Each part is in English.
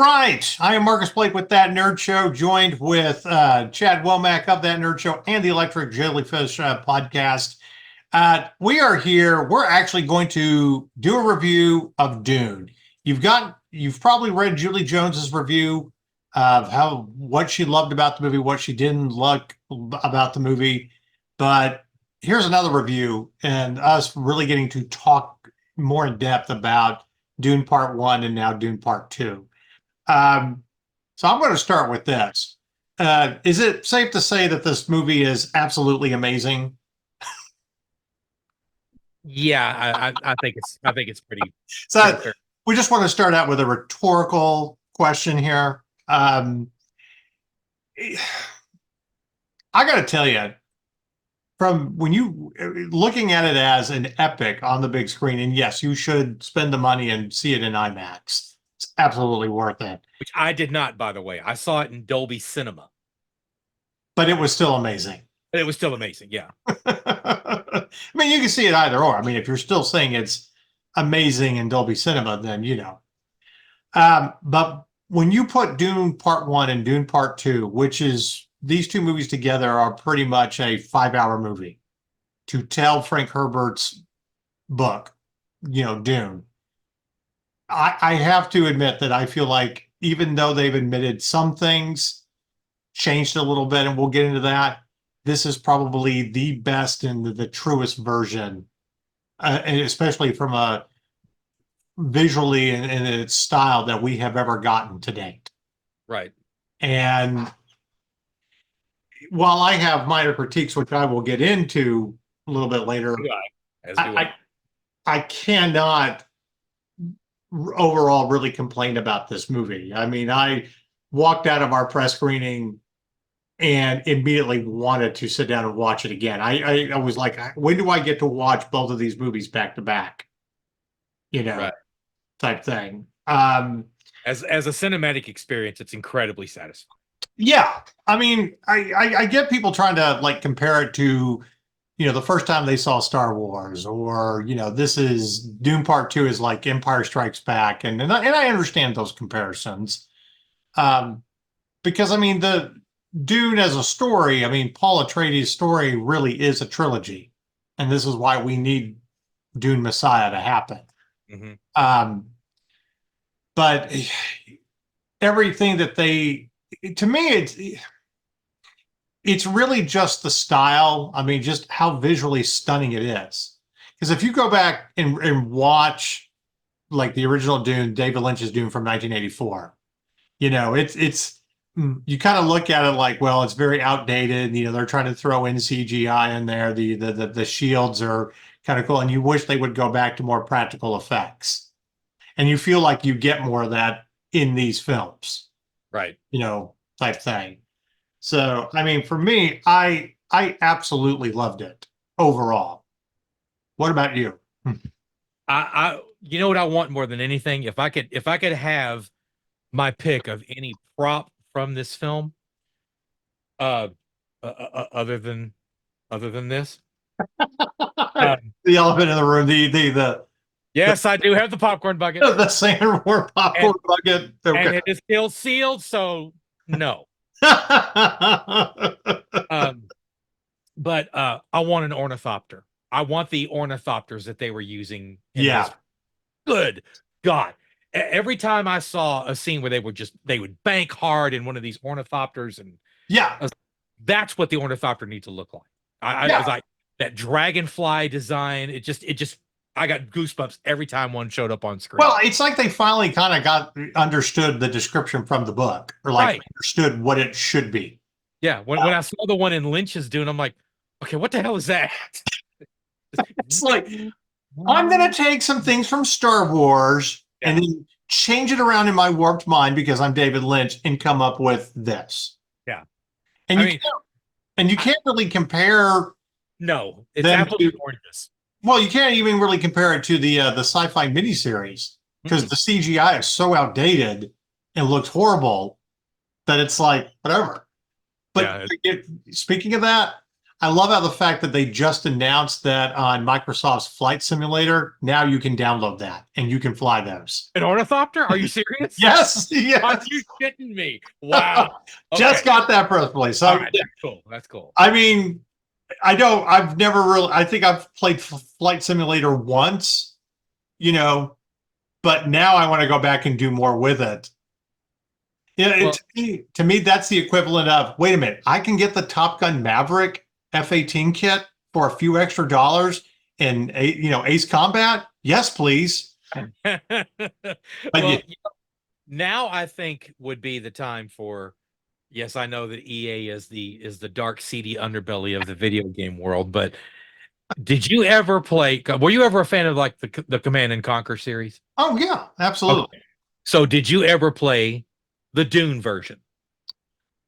right. I am Marcus Blake with That Nerd Show, joined with Chad Womack of That Nerd Show and the Electric Jellyfish podcast. We are here. We're actually going to do a review of Dune. You've probably read Julie Jones's review of what she loved about the movie, what she didn't like about the movie. But here's another review, and us really getting to talk more in depth about Dune Part 1 and now Dune Part 2. So I'm going to start with this. Is it safe to say that this movie is absolutely amazing? Yeah, I think it's pretty. So Fair. we just want to start out with a rhetorical question here. I got to tell you, from when you looking at it as an epic on the big screen, and yes, you should spend the money and see it in IMAX. It's absolutely worth it. Which I did not, by the way. I saw it in Dolby Cinema. But it was still amazing. It was still amazing, yeah. I mean, you can see it either or. I mean, if you're still saying it's amazing in Dolby Cinema, then you know. But when you put Dune Part 1 and Dune Part 2, which is these two movies together are pretty much a 5-hour movie to tell Frank Herbert's book, Dune. I have to admit that I feel like even though they've admitted some things changed a little bit, and we'll get into that, this is probably the best and the truest version, and especially from a visually and its style that we have ever gotten to date. Right. And while I have minor critiques, which I will get into a little bit later, I cannot overall really complain about this movie. I mean, I walked out of our press screening and immediately wanted to sit down and watch it again. I was like, when do I get to watch both of these movies back to back? Right. Type thing. As a cinematic experience, it's incredibly satisfying. Yeah. I mean, I get people trying to like compare it to, the first time they saw Star Wars, or, this is Dune Part 2 is like Empire Strikes Back. And I understand those comparisons. Because I mean, the Dune as a story, I mean, Paul Atreides' story really is a trilogy. And this is why we need Dune Messiah to happen. Mm-hmm. But everything that to me, it's really just the style. I mean, just how visually stunning it is. Because if you go back and watch like the original Dune, David Lynch's Dune from 1984, it's you kind of look at it like, well, it's very outdated. They're trying to throw in CGI in there. The shields are kind of cool, and you wish they would go back to more practical effects. And you feel like you get more of that in these films, right? Type thing. So, I mean, for me, I absolutely loved it overall. What about you? You know what I want more than anything? If I could have my pick of any prop from this film, other than this, the elephant in the room, the yes, I do have the popcorn bucket, the sandworm popcorn bucket, okay. And it is still sealed, so no. But I want an ornithopter. I want the ornithopters that they were using. Good God. Every time I saw a scene where they would bank hard in one of these ornithopters, and that's what the ornithopter needs to look like. I was like, that dragonfly design, it just I got goosebumps every time one showed up on screen. Well, it's like they finally kind of understood the description from the book, or like understood what it should be. Yeah, when I saw the one in Lynch's Dune, I'm like, okay, what the hell is that? It's like, I'm going to take some things from Star Wars and then change it around in my warped mind because I'm David Lynch and come up with this. Yeah. And you can't really compare. No, it's absolutely gorgeous. Well, you can't even really compare it to the Sci-Fi miniseries because the CGI is so outdated and looks horrible that it's like, whatever. But speaking of that, I love how the fact that they just announced that on Microsoft's Flight Simulator, now you can download that and you can fly those. An ornithopter? Are you serious? Yes, Are yes. you kidding me? Wow. Just Okay. got that press play. All So right. That's cool. That's cool. I mean, I've never really, I think I've played Flight Simulator once, you know, but now I want to go back and do more with it. Yeah, Well, to me, that's the equivalent of, wait a minute, I can get the Top Gun Maverick F-18 kit for a few extra dollars in Ace Combat. Yes, please. But well, now I think would be the time for. Yes, I know that EA is the dark, seedy underbelly of the video game world, but did you ever play? Were you ever a fan of like the Command and Conquer series? oh yeah, absolutely. Okay. So did you ever play the Dune version?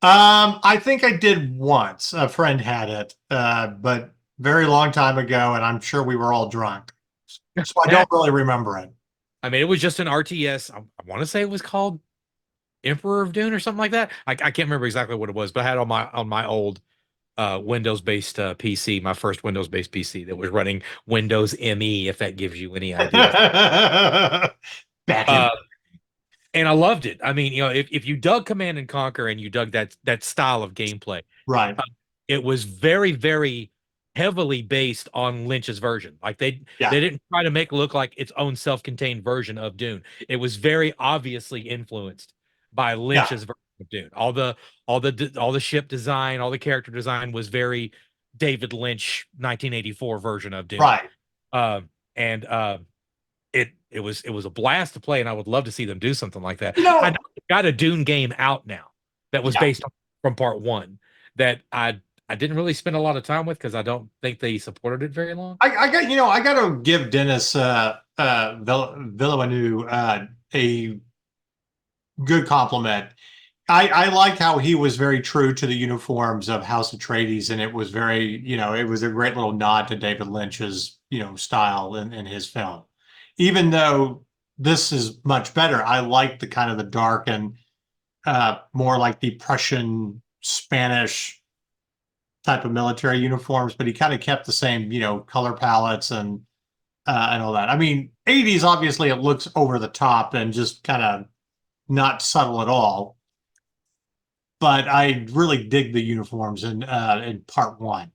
I think I did once. A friend had it, but very long time ago, and I'm sure we were all drunk, so I don't really remember it. I mean, it was just an RTS. I want to say it was called Emperor of Dune or something like that. I can't remember exactly what it was, but I had on my old Windows-based PC, my first Windows-based PC that was running Windows ME, if that gives you any idea. Back in Uh, and I loved it. I mean, if you dug Command and Conquer and you dug that style of gameplay, right, it was very, very heavily based on Lynch's version. Like yeah, they didn't try to make it look like its own self-contained version of Dune. It was very obviously influenced by yeah, Lynch's version of Dune. All the ship design, all the character design was very David Lynch 1984 version of Dune. right. And it was a blast to play, and I would love to see them do something like that. You know, I know they got a Dune game out now that was yeah, based on, from part one that I didn't really spend a lot of time with because I don't think they supported it very long. I got to give Dennis Villeneuve a good compliment. I like how he was very true to the uniforms of House Atreides, and it was very, it was a great little nod to David Lynch's, style in his film. Even though this is much better, I like the kind of the dark and more like the Prussian Spanish type of military uniforms, but he kind of kept the same, color palettes and all that. I mean, 80s obviously it looks over the top and just kind of not subtle at all. But I really dig the uniforms in part one.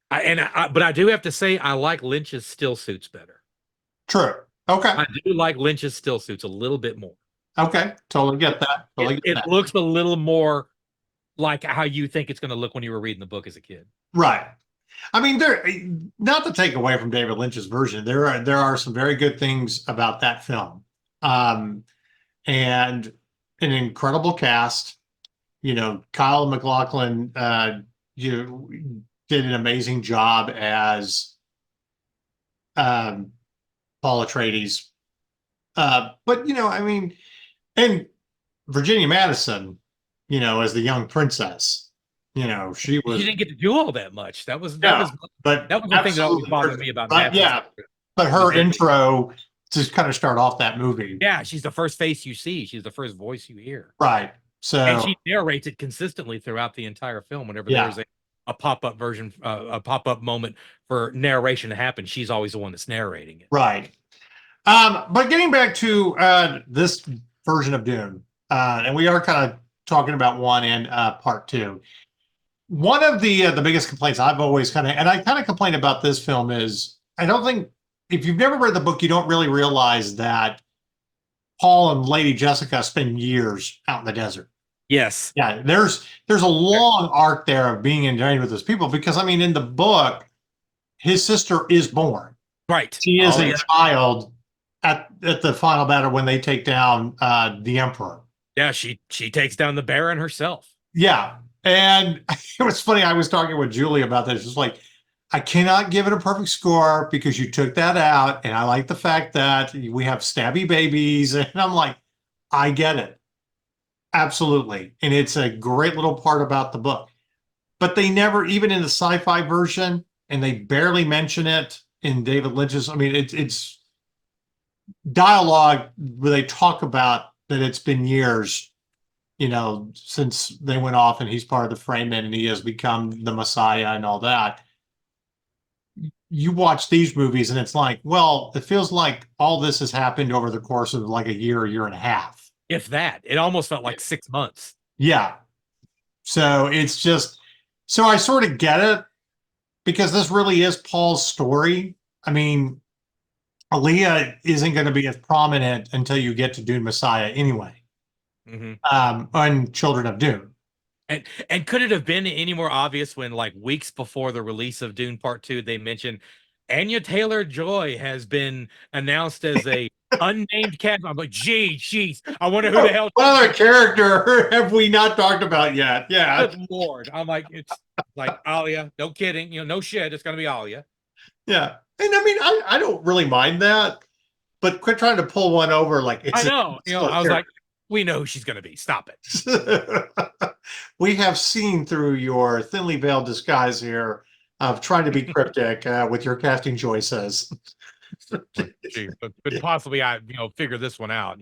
But I do have to say I like Lynch's still suits better. True. Okay. I do like Lynch's still suits a little bit more. Okay. Totally get that. Totally get It that. looks a little more like how you think it's going to look when you were reading the book as a kid. Right. I mean, not to take away from David Lynch's version, there are some very good things about that film, and an incredible cast. Kyle MacLachlan, you did an amazing job as Paul Atreides. But I mean, and Virginia Madison, as the young princess, she was. She didn't get to do all that much. That was but that was the thing that always bothered me about that. Yeah, but her intro to kind of start off that movie. Yeah, she's the first face you see. She's the first voice you hear. Right. So and she narrates it consistently throughout the entire film. Whenever there's a pop-up version, a pop-up moment for narration to happen, she's always the one that's narrating it. Right. But getting back to this version of Dune, and we are kind of talking about one and part two. One of the biggest complaints I've always and I kind of complain about this film is I don't think if you've never read the book, you don't really realize that Paul and Lady Jessica spend years out in the desert. Yes. Yeah, there's a long arc there of being ingrained with those people because I mean in the book, his sister is born. Right. She is a child at the final battle when they take down the Emperor. Yeah, she takes down the Baron herself. Yeah. And it was funny. I was talking with Julie about this. It's like, I cannot give it a perfect score because you took that out. And I like the fact that we have stabby babies. And I'm like, I get it. Absolutely. And it's a great little part about the book. But they never, even in the sci-fi version, and they barely mention it in David Lynch's, I mean, it's dialogue where they talk about that it's been years since they went off and he's part of the Fremen and he has become the Messiah and all that. you watch these movies and it's like, well, it feels like all this has happened over the course of like a year and a half. If that, it almost felt like 6 months. Yeah. So it's just, so I sort of get it because this really is Paul's story. I mean, Aaliyah isn't going to be as prominent until you get to Dune Messiah anyway, on Children of Dune. And could it have been any more obvious when, like, weeks before the release of Dune Part 2, they mentioned Anya Taylor-Joy has been announced as a unnamed cast? I'm like, jeez, I wonder who the hell. What other character have we not talked about yet? Yeah. Good Lord. I'm like, it's like Alia. No kidding. No shit. It's gonna be Alia. Yeah. And I mean, I don't really mind that, but quit trying to pull one over like it's I know. I was like, we know who she's gonna be. Stop it. We have seen through your thinly veiled disguise here of trying to be cryptic with your casting choices. Could possibly figure this one out,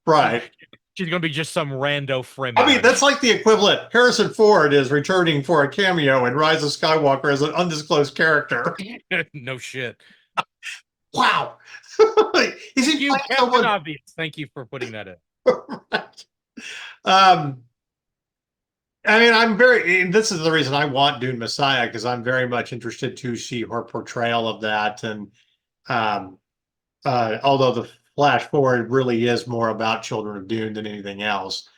Right. She's gonna be just some rando Fremen. I mean, that's like the equivalent. Harrison Ford is returning for a cameo in Rise of Skywalker as an undisclosed character. No shit. Wow. Is he you playing someone obvious? Thank you for putting that in. Right. I mean, and this is the reason I want Dune Messiah, because I'm very much interested to see her portrayal of that. And although the flash forward really is more about Children of Dune than anything else,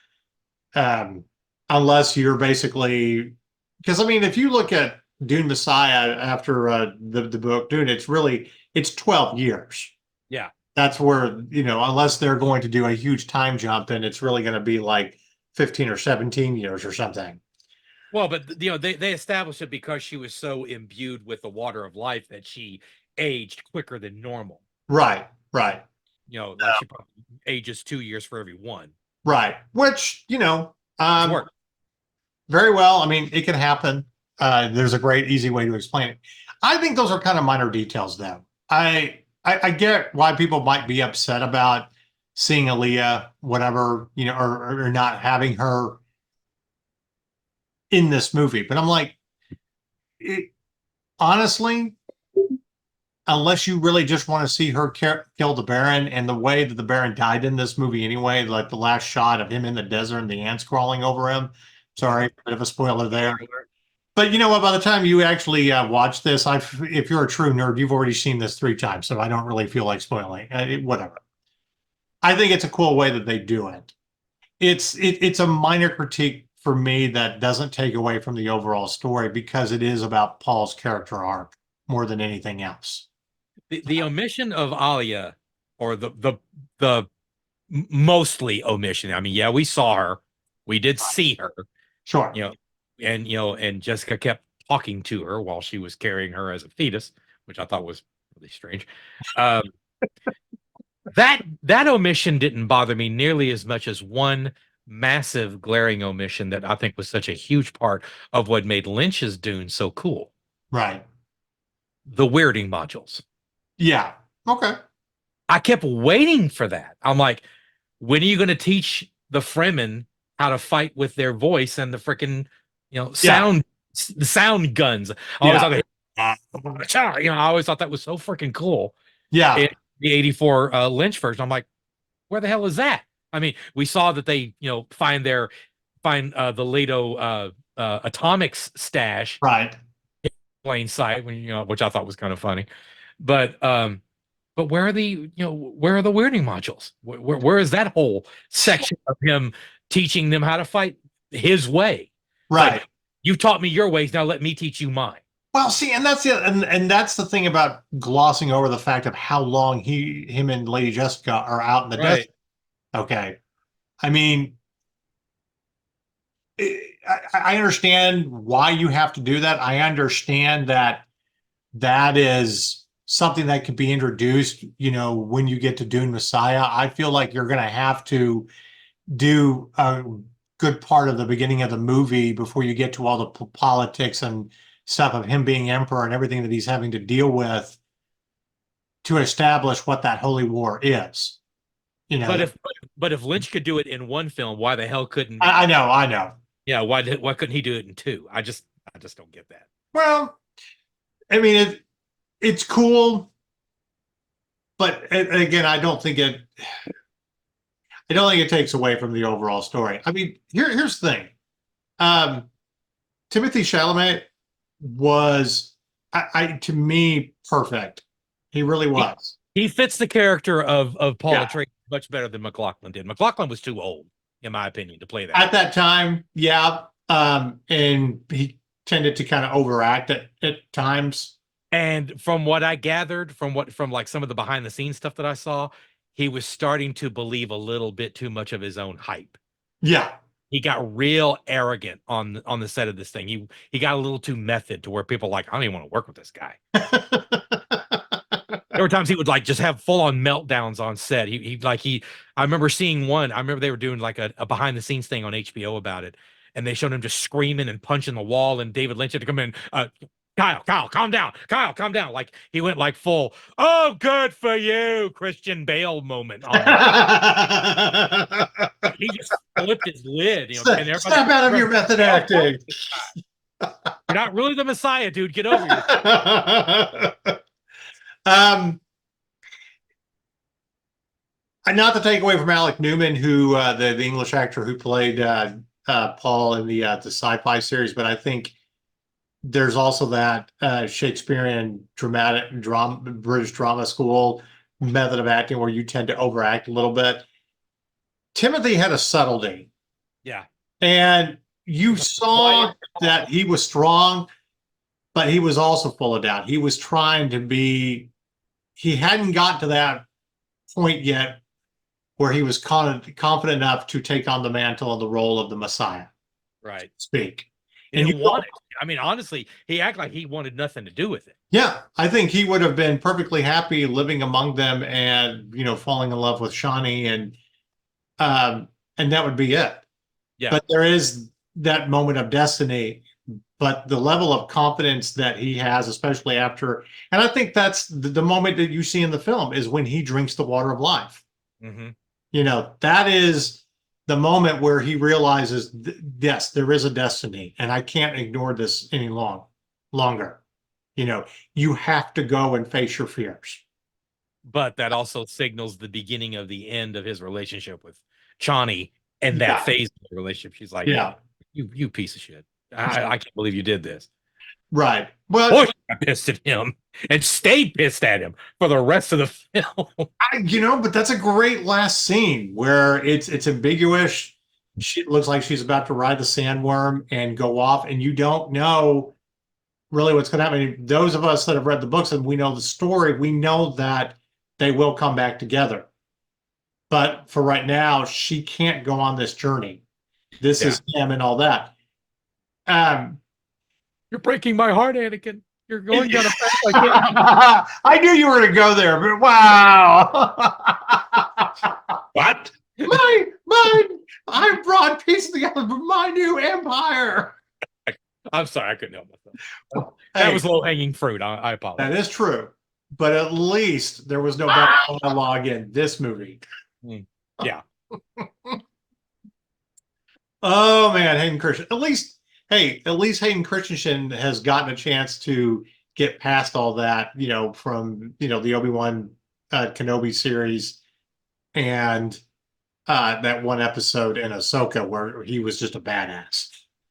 unless you're basically, because I mean, if you look at Dune Messiah after the book Dune, it's 12 years. Yeah. That's where, unless they're going to do a huge time jump, then it's really going to be like 15 or 17 years or something. Well, but they established it because she was so imbued with the water of life that she aged quicker than normal. Right. Like she probably ages 2 years for every one. Right. Which, very well. I mean, it can happen. There's a great, easy way to explain it. I think those are kind of minor details, though. I get why people might be upset about seeing Aaliyah, whatever, or not having her in this movie. But I'm like, honestly, unless you really just want to see her kill the Baron, and the way that the Baron died in this movie anyway, like the last shot of him in the desert and the ants crawling over him. Sorry, bit of a spoiler there. But you know what? By the time you actually watch this, if you're a true nerd, you've already seen this 3 times, so I don't really feel like spoiling. Whatever. I think it's a cool way that they do it. It's a minor critique for me that doesn't take away from the overall story, because it is about Paul's character arc more than anything else. The omission of Alia, or the mostly omission. I mean, yeah, we saw her, we did see her, sure, and Jessica kept talking to her while she was carrying her as a fetus, which I thought was really strange. That omission didn't bother me nearly as much as one massive glaring omission that I think was such a huge part of what made Lynch's Dune so cool. Right. The weirding modules. Yeah. Okay. I kept waiting for that. I'm like, when are you going to teach the Fremen how to fight with their voice and the freaking, sound, the sound guns? I always thought that was so freaking cool. Yeah. The 84 Lynch version. I'm like, where the hell is that? I mean, we saw that they, find the Leto atomics stash. Right. In plain sight, which I thought was kind of funny. But where are the weirding modules? Where is that whole section of him teaching them how to fight his way? Right. Like, you taught me your ways, now let me teach you mine. Well, see, and that's it, and that's the thing about glossing over the fact of how long him and Lady Jessica are out in the desert. Okay. I mean, I understand why you have to do that. I understand that is something that could be introduced, when you get to Dune Messiah. I feel like you're going to have to do a good part of the beginning of the movie before you get to all the politics and stuff of him being emperor and everything that he's having to deal with to establish what that holy war is. But if Lynch could do it in one film, why the hell couldn't I know. Yeah, why couldn't he do it in 2? I just don't get that. Well, I mean, it's cool, but again, I don't think it takes away from the overall story. I mean, here's the thing. Um, Timothy Chalamet was, to me, perfect. He really was. He fits the character of Paul Yeah. Atreides much better than McLaughlin did. McLaughlin was too old, in my opinion, to play that. At that time, yeah. And he tended to kind of overact at times. And from what I gathered, from like some of the behind the scenes stuff that I saw, he was starting to believe a little bit too much of his own hype. Yeah. He got real arrogant on the set of this thing. He got a little too method to where people were like, I don't even want to work with this guy. There were times he would like just have full on meltdowns on set. I remember seeing one. I remember they were doing like a behind the scenes thing on HBO about it, and they showed him just screaming and punching the wall. And David Lynch had to come in. Kyle, calm down. Kyle, calm down. Like he went like full, oh, good for you, Christian Bale moment on he just flipped his lid. Snap out of your method acting. You're not really the Messiah, dude. Get over yourself. Not to take away from Alec Newman, who the English actor who played Paul in the Sci-Fi series, but I think there's also that Shakespearean British drama school method of acting where you tend to overact a little bit. Timothy had a subtlety. Yeah. And you saw that he was strong, but he was also full of doubt. He was trying to he hadn't got to that point yet where he was confident enough to take on the mantle of the role of the Messiah. Right. Speak. And you want it. I mean, honestly, he acted like he wanted nothing to do with it. Yeah, I think he would have been perfectly happy living among them and, falling in love with Shawnee and that would be it. Yeah. But there is that moment of destiny, but the level of confidence that he has, especially after, and I think that's the moment that you see in the film is when he drinks the water of life. Mm-hmm. That is the moment where he realizes, yes, there is a destiny and I can't ignore this any longer. You have to go and face your fears. But that also signals the beginning of the end of his relationship with Chani and that phase of the relationship. She's like, yeah, you piece of shit. I can't believe you did this. Right. Well, I pissed at him and stayed pissed at him for the rest of the film. But that's a great last scene where it's ambiguous. She looks like she's about to ride the sandworm and go off, and you don't know really what's going to happen. Those of us that have read the books and we know the story, we know that they will come back together. But for right now, she can't go on this journey. This is him and all that. You're breaking my heart, Anakin. You're going down a path like that. I knew you were going to go there, but wow. What? I brought peace together for my new empire. I'm sorry, I couldn't help myself. That was low-hanging fruit. I apologize. That is true. But at least there was no dialogue in this movie. Yeah. Oh man, Hayden Christensen. At least Hayden Christensen has gotten a chance to get past all that, from the Obi-Wan Kenobi series and that one episode in Ahsoka where he was just a badass.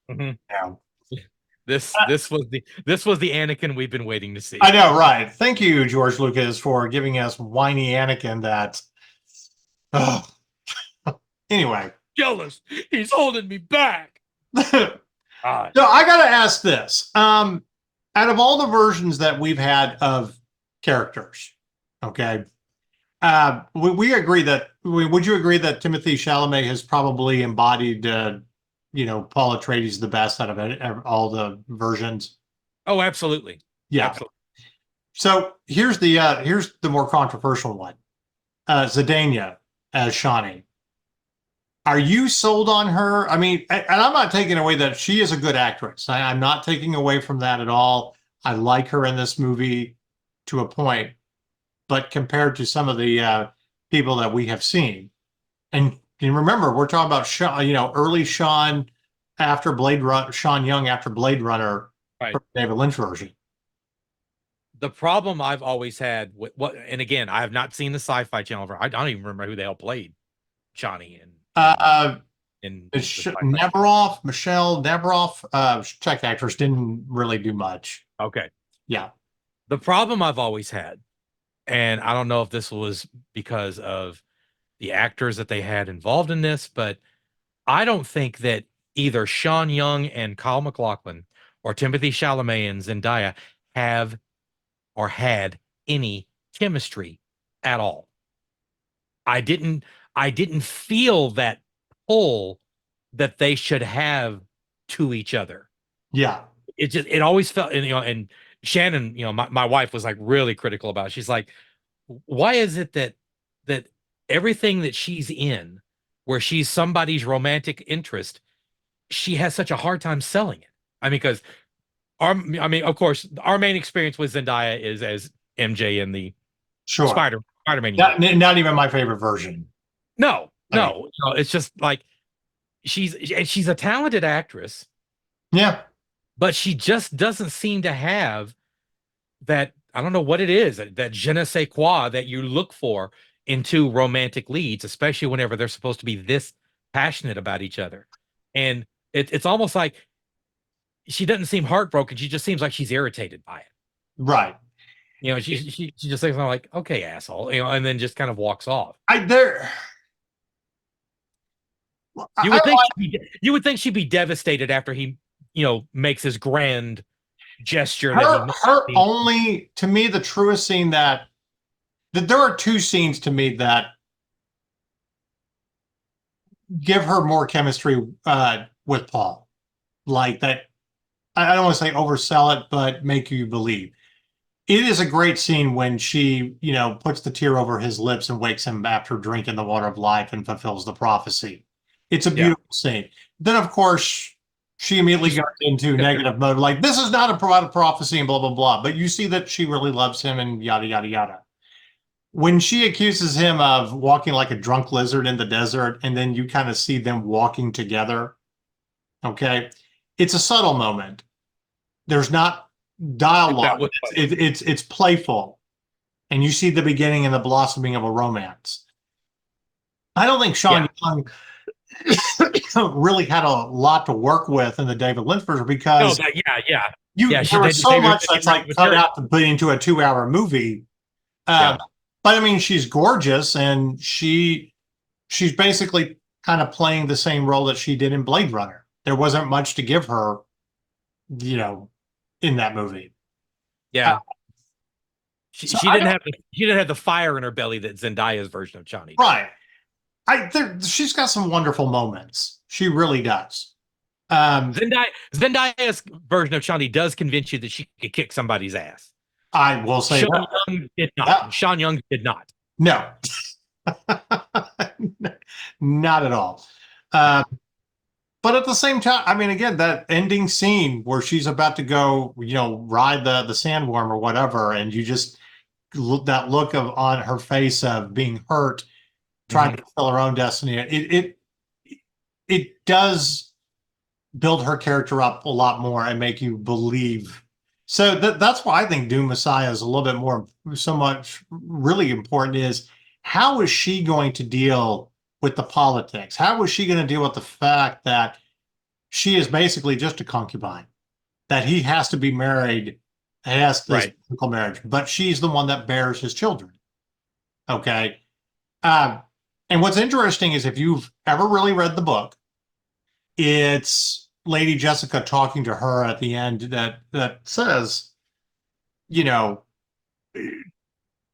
Mm-hmm. Yeah. This was the Anakin we've been waiting to see. I know, right? Thank you, George Lucas, for giving us whiny Anakin. That. Anyway, jealous. He's holding me back. So I gotta ask this: out of all the versions that we've had of characters, okay, we agree that. Would you agree that Timothy Chalamet has probably embodied? Paul Atreides the best out of all the versions. Oh, absolutely. Yeah. Absolutely. So here's the more controversial one. Zendaya as Shawnee. Are you sold on her? I mean, and I'm not taking away that she is a good actress. I'm not taking away from that at all. I like her in this movie to a point, but compared to some of the people that we have seen, and remember, we're talking about Sean, early Sean after Sean Young after Blade Runner, right? David Lynch version. The problem I've always had with what, and again, I have not seen the Sci-Fi Channel. I don't even remember who the hell played Johnny Uh, in the Sci-Fi Channel. Neveroff, Michelle Neveroff, Czech actress, didn't really do much. Okay. Yeah. The problem I've always had, and I don't know if this was because of the actors that they had involved in this, but I don't think that either Sean Young and Kyle MacLachlan or Timothy Chalamet and Zendaya have or had any chemistry at all. I didn't I didn't feel that pull that they should have to each other. Yeah. It always felt, and and Shannon, my wife was like really critical about it. She's like, why is it that everything that she's in, where she's somebody's romantic interest, she has such a hard time selling it? I mean, because I mean, of course, our main experience with Zendaya is as MJ in the Sure. Spider-Man Not, universe. not even my favorite version. No, I mean, no, it's just like she's a talented actress, yeah. but she just doesn't seem to have that. I don't know what it is, that je ne sais quoi that you look for into romantic leads, especially whenever they're supposed to be this passionate about each other. And it's almost like she doesn't seem heartbroken. She just seems like she's irritated by it. Right. She just thinks, like, okay, asshole, and then just kind of walks off. I there. You would think you would think she'd be devastated after he, makes his grand gesture that he Her only, to me, the truest scene that there are two scenes to me that give her more chemistry with Paul, like that. I don't want to say oversell it, but make you believe. It is a great scene when she, puts the tear over his lips and wakes him after drinking the water of life and fulfills the prophecy. It's a Yeah. beautiful scene. Then, of course, she immediately goes into negative mode, like, this is not a prophecy and blah, blah, blah. But you see that she really loves him and yada, yada, yada. When she accuses him of walking like a drunk lizard in the desert, and then you kind of see them walking together, okay, it's a subtle moment. There's not That dialogue. was It's playful, and you see the beginning and the blossoming of a romance. I don't think Sean Young really had a lot to work with in the David Lynch version because there was so much that's like cut out to put into a 2-hour movie. But I mean, she's gorgeous, and she's basically kind of playing the same role that she did in Blade Runner. There wasn't much to give her, in that movie. Yeah. She didn't have the fire in her belly that Zendaya's version of Johnny did. Right. She's got some wonderful moments. She really does. Zendaya's version of Johnny does convince you that she could kick somebody's ass. I will say Sean Young did not. Yeah. Sean Young did not. No. Not at all. But at the same time, I mean, again, that ending scene where she's about to go, ride the sandworm or whatever, and you just that look on her face of being hurt, trying to fulfill her own destiny. It does build her character up a lot more and make you believe. So that's why I think Dune Messiah is a little bit more, so much really important is, how is she going to deal with the politics? How is she going to deal with the fact that she is basically just a concubine, that he has to be married, has this political marriage, but she's the one that bears his children. Okay. And what's interesting is, if you've ever really read the book, it's Lady Jessica talking to her at the end that says,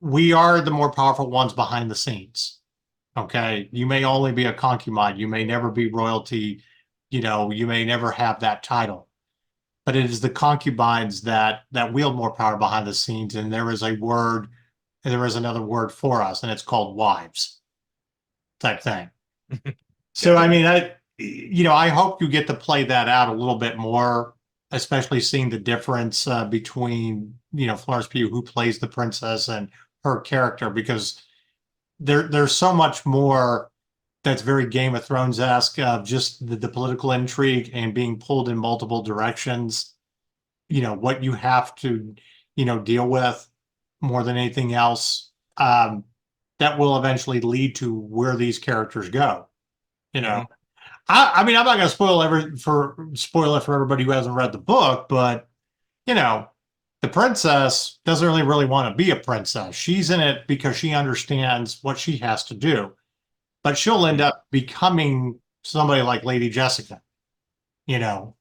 we are the more powerful ones behind the scenes. Okay. You may only be a concubine. You may never be royalty. You may never have that title, but it is the concubines that wield more power behind the scenes. And there is another word for us, and it's called wives type thing. So, I mean, I hope you get to play that out a little bit more, especially seeing the difference between, Florence Pugh, who plays the princess, and her character, because there's so much more that's very Game of Thrones-esque of just the political intrigue and being pulled in multiple directions. What you have to deal with more than anything else. That will eventually lead to where these characters go. You know, Mhm. I mean, I'm not going to spoil it for everybody who hasn't read the book, but you know, the princess doesn't really want to be a princess. She's in it because she understands what she has to do, but she'll end Mhm. up becoming somebody like Lady Jessica, you know.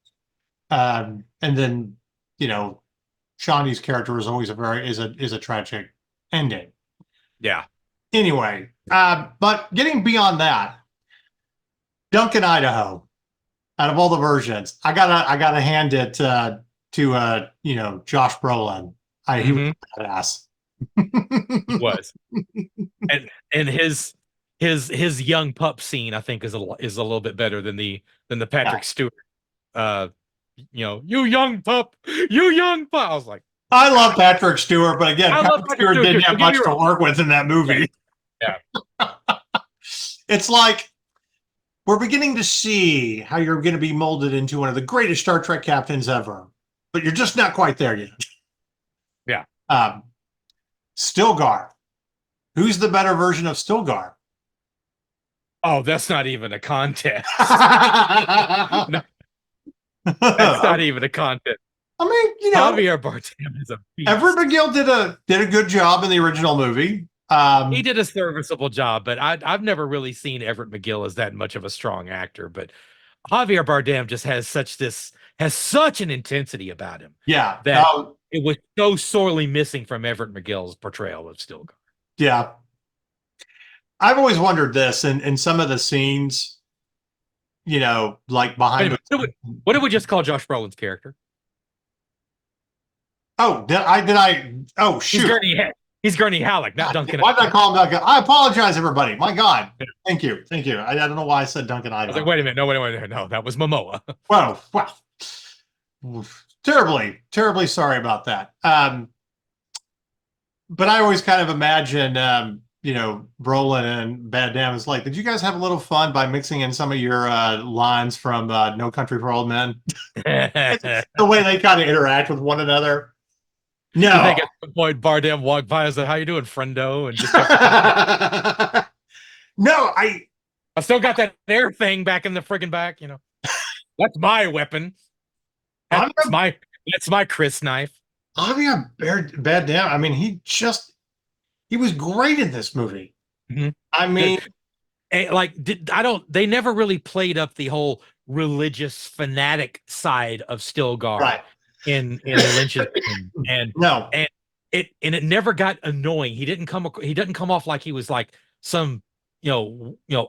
And then, you know, Shawnee's character is always a tragic ending. Yeah. Anyway, but getting beyond that, Duncan, Idaho, out of all the versions, I gotta hand it to Josh Brolin. He was Hmm. badass. He was. And his young pup scene, I think, is a little bit better than the Yeah. Patrick Stewart. Uh, you young pup, you young pup. I was like, I love Patrick Stewart, but again, I love Patrick Patrick Stewart Stewart too. didn't Don't have get me much to wrong. work with in that Yeah, movie. yeah. It's like we're beginning to see how you're going to be molded into one of the greatest Star Trek captains ever, but you're just not quite there yet. Yeah. Um, Stilgar. Who's the better version of Stilgar? Oh, that's not even a contest. No, I that's not even a contest. mean, Javier Bardem is a Everett beast. McGill did a good job in the original movie. He did a serviceable job, but I've never really seen Everett McGill as that much of a strong actor. But Javier Bardem just has such an intensity about him Yeah, that it was so sorely missing from Everett McGill's portrayal of Stilgar. yeah. I've always wondered this in some of the scenes, like Wait behind a the. minute, what did we just call Josh Brolin's character? Oh, did I? Oh, He's shoot. Gurney. He's Gurney Halleck, not God, Duncan. why did I call him Duncan? I apologize, everybody. My God. Thank you. Thank you. I don't know why I said Duncan I was like, Idaho. wait a minute, no, wait, no, that was Momoa. Wow. Wow. Terribly, terribly sorry about that. But I always kind of imagine, Brolin and Bad Dam is like, did you guys have a little fun by mixing in some of your lines from No Country for Old Men? The way they kind of interact with one another. You No. think at some point Bardem walked by and said, "How you doing, friendo?" and just kept No, I still got that air thing back in the friggin' back, That's my weapon. I'm That's my Chris knife. Javier Bad Dam. I mean, he was great in this movie. Mhm. I mean, They never really played up the whole religious fanatic side of Stilgar right. in Lynch's opinion. No. And it never got annoying. He didn't come off like he was like some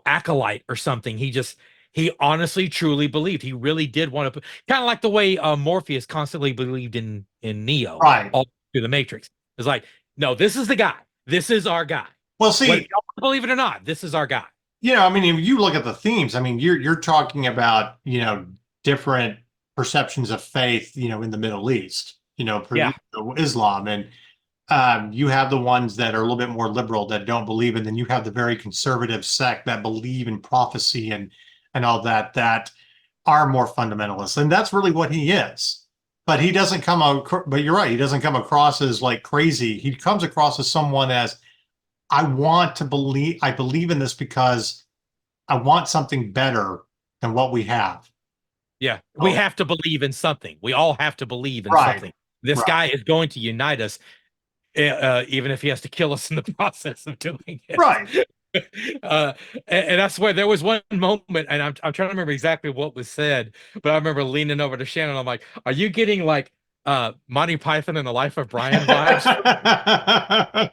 acolyte or something. He honestly truly believed. He really did want to, kind of like the way Morpheus constantly believed in Neo Right. all through the Matrix. It's like, no, this is the guy. This is our guy. Well, Whether see, y'all believe it or not, this is our guy. I mean, if you look at the themes, I mean, you're talking about, different perceptions of faith, in the Middle East, for Yeah. Islam, and you have the ones that are a little bit more liberal that don't believe, and then you have the very conservative sect that believe in prophecy and all that are more fundamentalists, and that's really what he is. But he doesn't but you're right, he doesn't come across as like crazy. He comes across as someone as I believe in this because I want something better than what we have. Yeah. We Oh, have to believe in something. We all have to believe in right, something. This right, guy is going to unite us, even if he has to kill us in the process of doing right. it. uh, and I swear there was one moment, and I'm trying to remember exactly what was said, but I remember leaning over to Shannon. I'm like, "Are you getting like Monty Python and the Life of Brian vibes?"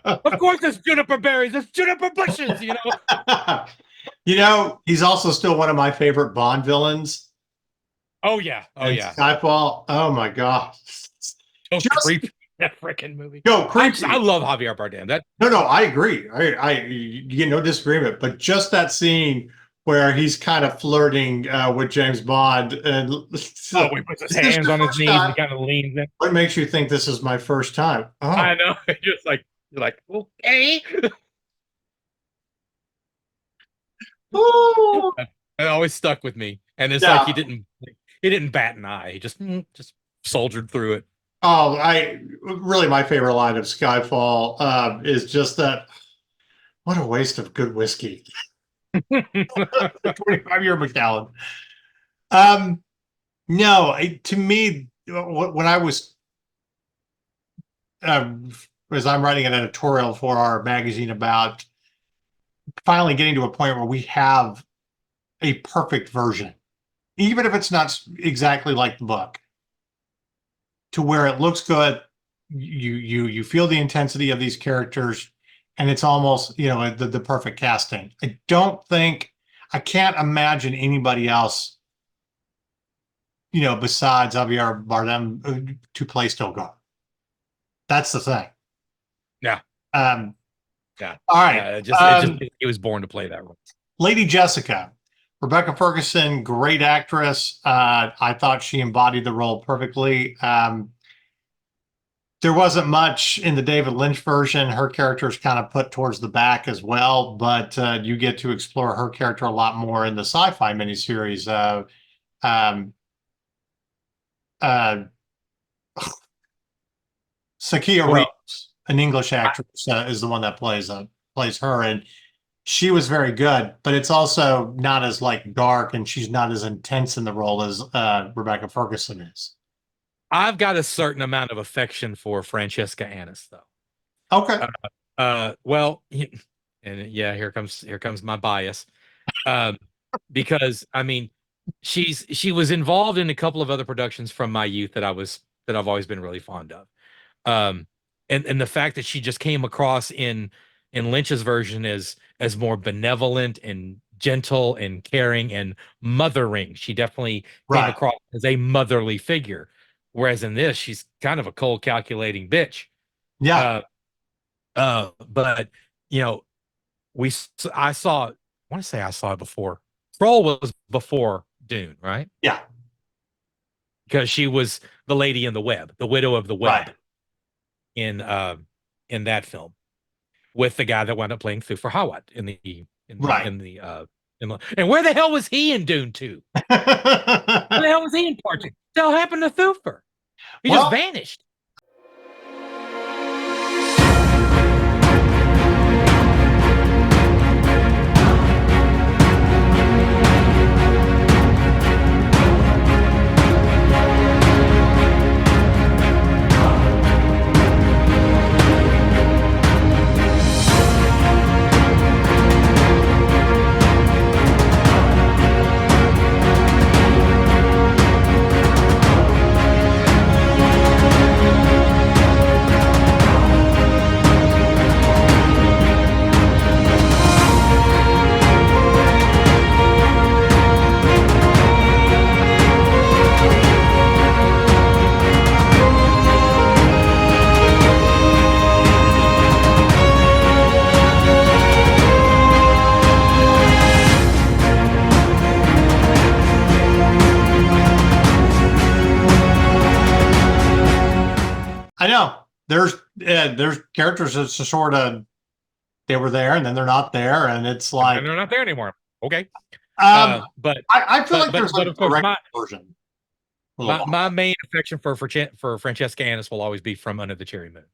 Of course, it's juniper berries. It's juniper bushes. He's also still one of my favorite Bond villains. Oh yeah. Oh And yeah. Skyfall, oh my God. So Just creepy, that freaking movie. go I creepy. love Javier Bardem. That No, I agree. You get no disagreement, but just that scene where he's kind of flirting with James Bond, and Oh, he puts his is this hands your on his first knees and he time? kind of leans in. What makes you think this is my first time? I Oh, know. You're like, okay. oh, It always stuck with me. And it's like yeah. he didn't bat an eye. He just soldiered through it. Oh, I really my favorite line of Skyfall is just that what a waste of good whiskey. 25-year Macallan. Um, no, to me, when I was as I'm writing an editorial for our magazine about finally getting to a point where we have a perfect version, even if it's not exactly like the book, to where it looks good. You feel the intensity of these characters, and it's almost the perfect casting. I can't imagine anybody else besides Javier Bardem to play Stilgar. That's the thing. Yeah. Um, Yeah. all right. Yeah, it just he was born to play that role. Lady Jessica, Rebecca Ferguson, great actress. I thought she embodied the role perfectly. There wasn't much in the David Lynch version. Her character is kind of put towards the back as well, but you get to explore her character a lot more in the sci-fi miniseries. Um, uh, Sakia Well, Reeves, an English actress, is the one that plays her, and she was very good. But it's also not as like dark, and she's not as intense in the role as Rebecca Ferguson is. I've got a certain amount of affection for Francesca Annis, though. Okay, Well, and yeah, here comes my bias, um, because I mean, she was involved in a couple of other productions from my youth that I've always been really fond of, um, and the fact that she just came across in Lynch's version as more benevolent and gentle and caring and mothering. She definitely came right, across as a motherly figure, whereas in this, she's kind of a cold, calculating bitch. yeah, Uh, but you know, I saw. I want to say I saw it before. Troll was before Dune, right? yeah, Because she was the lady in the web, the widow of the right, web in that film with the guy that wound up playing Thufir Hawat right. and where the hell was he in Dune 2? Where the hell was he in part 2? What the hell happened to Thufir? He just Well, vanished. I know there's characters that sort of they were there and then they're not there, and it's And like they're not there anymore. Okay. um, But I feel like there's like of a course, direct version. my main affection for Francesca Annis will always be from Under the Cherry Moon.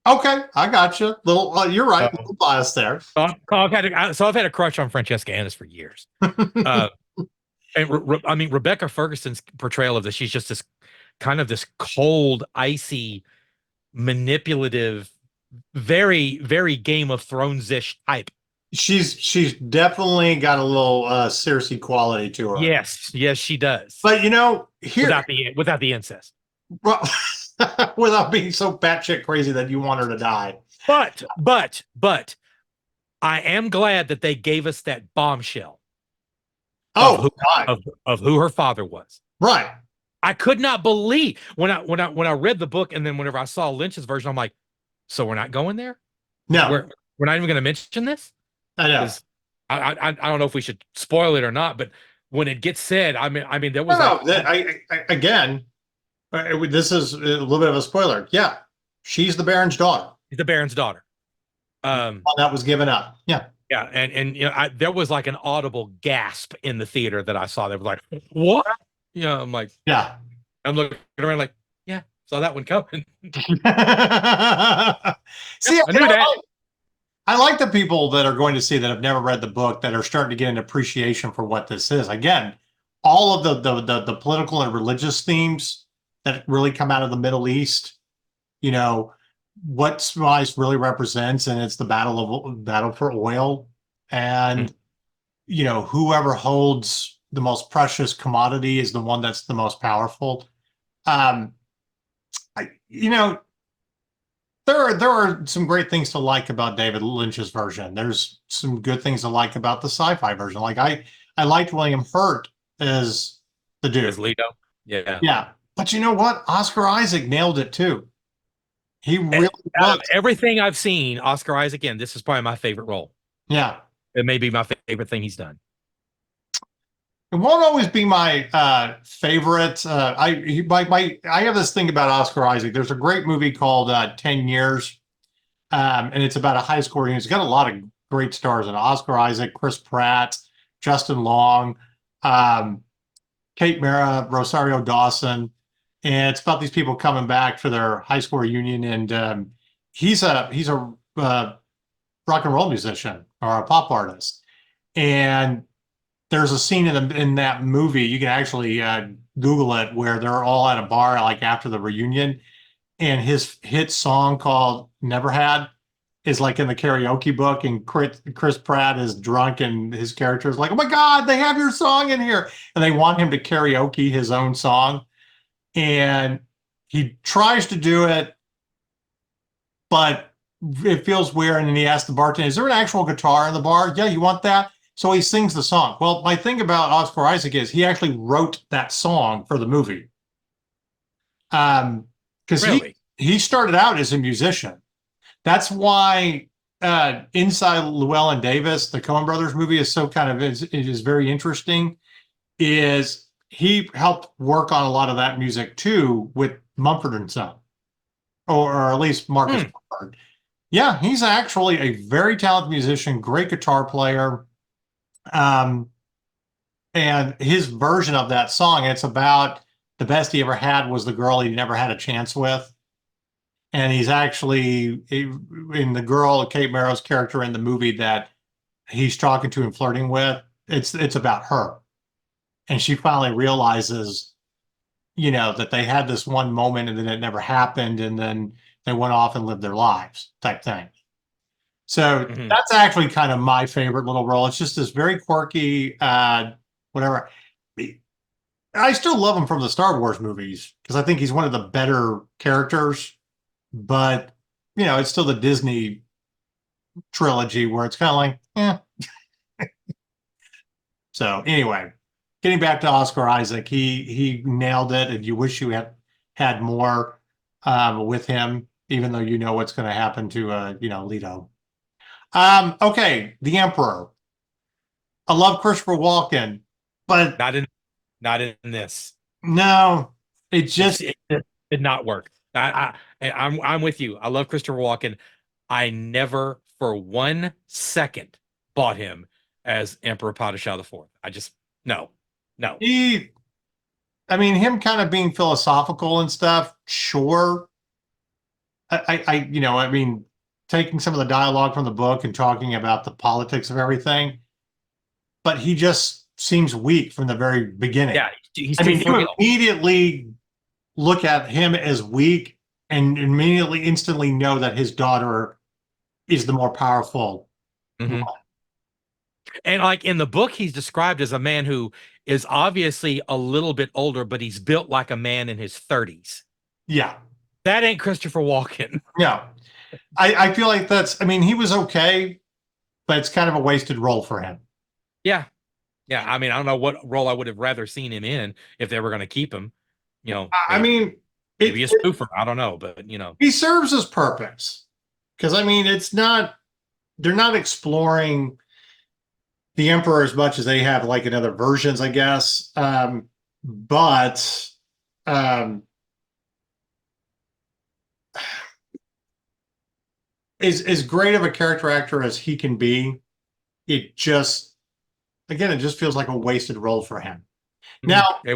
Okay, I got you. Little, you're right. Uh, Little bias there. so I've had a crush on Francesca Annis for years. Uh, and I mean, Rebecca Ferguson's portrayal of this, she's just this cold, icy, manipulative, very, very Game of Thrones-ish type. She's definitely got a little Cersei quality to her. Yes, she does. But here Without the incest. well, without being so batshit crazy that you want her to die. But I am glad that they gave us that bombshell of Oh, right, of who her father was. right. I could not believe when I read the book, and then whenever I saw Lynch's version, I'm like, so we're not going there? No, We're not even going to mention this? I know. Because I don't know if we should spoil it or not, but when it gets said, I mean there was No, again, this is a little bit of a spoiler. Yeah, she's the Baron's daughter. the Baron's daughter. That was given up. Yeah. Yeah, and there was like an audible gasp in the theater that I saw. They were like, "What?" I'm like, Yeah. I'm looking around like, yeah, Saw that one coming. See, I knew that. I like the people that are going to see that have never read the book that are starting to get an appreciation for what this is. Again, all of the political and religious themes that really come out of the Middle East, you know, what Spice really represents, and it's the battle for oil, and whoever holds the most precious commodity is the one that's the most powerful. Um, I, you know, there are some great things to like about David Lynch's version. There's some good things to like about the sci-fi version. Like I liked William Hurt as the As dude. Leto. Yeah. Yeah. But you know what? Oscar Isaac nailed it too. He Eh, really Out was. of everything I've seen, Oscar Isaac, again, this is probably my favorite role. Yeah. It may be my favorite thing he's done. It won't always be my favorite. I have this thing about Oscar Isaac. There's a great movie called 10 Years, and it's about a high school reunion. It's got a lot of great stars in it. Oscar Isaac, Chris Pratt, Justin Long, um, Kate Mara, Rosario Dawson, and it's about these people coming back for their high school reunion. And he's a rock and roll musician or a pop artist, and there's a scene in that movie. You can actually Google it where they're all at a bar like after the reunion, and his hit song called "Never Had" is like in the karaoke book, and Chris Pratt is drunk, and his character is like, "Oh my God, they have your song in here," and they want him to karaoke his own song, and he tries to do it, but it feels weird, and then he asks the bartender, "Is there an actual guitar in the bar?" "Yeah, you want that?" So he sings the song. Well, my thing about Oscar Isaac is he actually wrote that song for the movie. Because Really? he started out as a musician. That's why Inside Llewellyn Davis, the Coen Brothers movie, is so kind of it is very interesting. Is he helped work on a lot of that music too with Mumford and Son, or at least Marcus Mumford. Yeah, he's actually a very talented musician, great guitar player. Um, and his version of that song, it's about the best he ever had was the girl he never had a chance with. And he's actually in the girl, Kate Maro's character in the movie that he's talking to and flirting with. It's about her, and she finally realizes, that they had this one moment and then it never happened, and then they went off and lived their lives, type thing. So that's actually kind of my favorite little role. It's just this very quirky, whatever. I still love him from the Star Wars movies because I think he's one of the better characters, but it's still the Disney trilogy where it's kind of like, yeah. So anyway, getting back to Oscar Isaac, he nailed it, and you wish you had more with him, even though you know what's going to happen to Leto. Okay, the Emperor. I love Christopher Walken, but not in this. no, it just It did not work. I'm with you. I love Christopher Walken. I never for 1 second bought him as Emperor Padishah IV. I just no. him kind of being philosophical and stuff, sure. I mean, taking some of the dialogue from the book and talking about the politics of everything, but he just seems weak from the very beginning. Yeah, he's I too mean, you frail. immediately look at him as weak and immediately, instantly know that his daughter is the more powerful one. And like in the book, he's described as a man who is obviously a little bit older, but he's built like a man in his 30s. Yeah. That ain't Christopher Walken. Yeah. I feel like he was okay, but it's kind of a wasted role for him. Yeah. Yeah. I mean, I don't know what role I would have rather seen him in if they were going to keep him. Maybe a spoofer. I don't know, but he serves his purpose. Because they're not exploring the Emperor as much as they have like in other versions, I guess. But as great of a character actor as he can be, it just feels like a wasted role for him. Now, they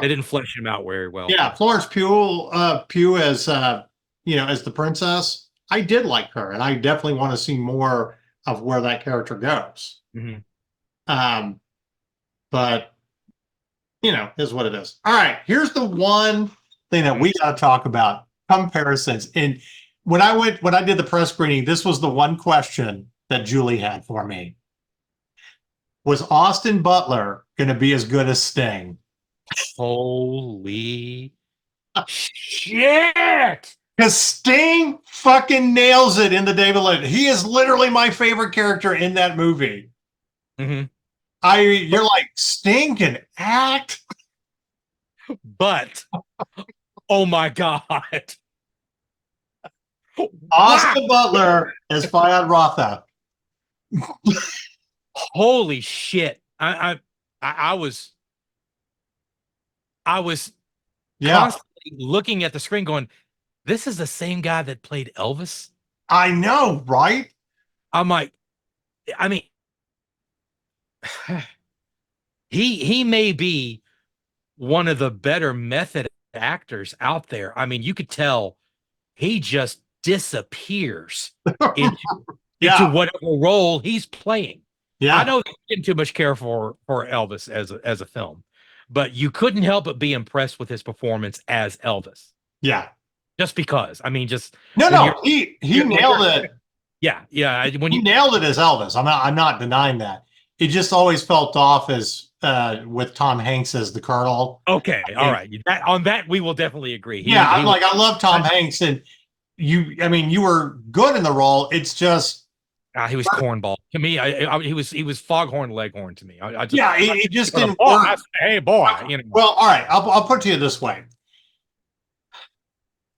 didn't flesh him out very well. Yeah, Florence Pugh as as the princess. I did like her, and I definitely want to see more of where that character goes. Mm-hmm. But is what it is. All right, here's the one thing that we got to talk about: comparisons. And when I did the press screening, this was the one question that Julie had for me: was Austin Butler going to be as good as Sting? Holy shit! Because Sting fucking nails it in the David Lynch. He is literally my favorite character in that movie. Mm-hmm. You're like, Sting can act? But, oh my God. Austin Butler as Fayad Rotha. Holy shit. I was constantly looking at the screen going, this is the same guy that played Elvis? I know, right? I'm like, I mean, he may be one of the better method actors out there. I mean, you could tell he just disappears into whatever role he's playing. Yeah. I know they didn't too much care for Elvis as a film, but you couldn't help but be impressed with his performance as Elvis. Yeah. Just because. I mean, just he nailed it. Yeah. He nailed it as Elvis. I'm not denying that. It just always felt off as with Tom Hanks as the Colonel. Okay, all right. On that we will definitely agree. I love Tom Hanks, and you were good in the role. It's just he was cornball to me. He was foghorn leghorn to me. It just didn't work. Hey boy, Well, all right. I'll put it to you this way.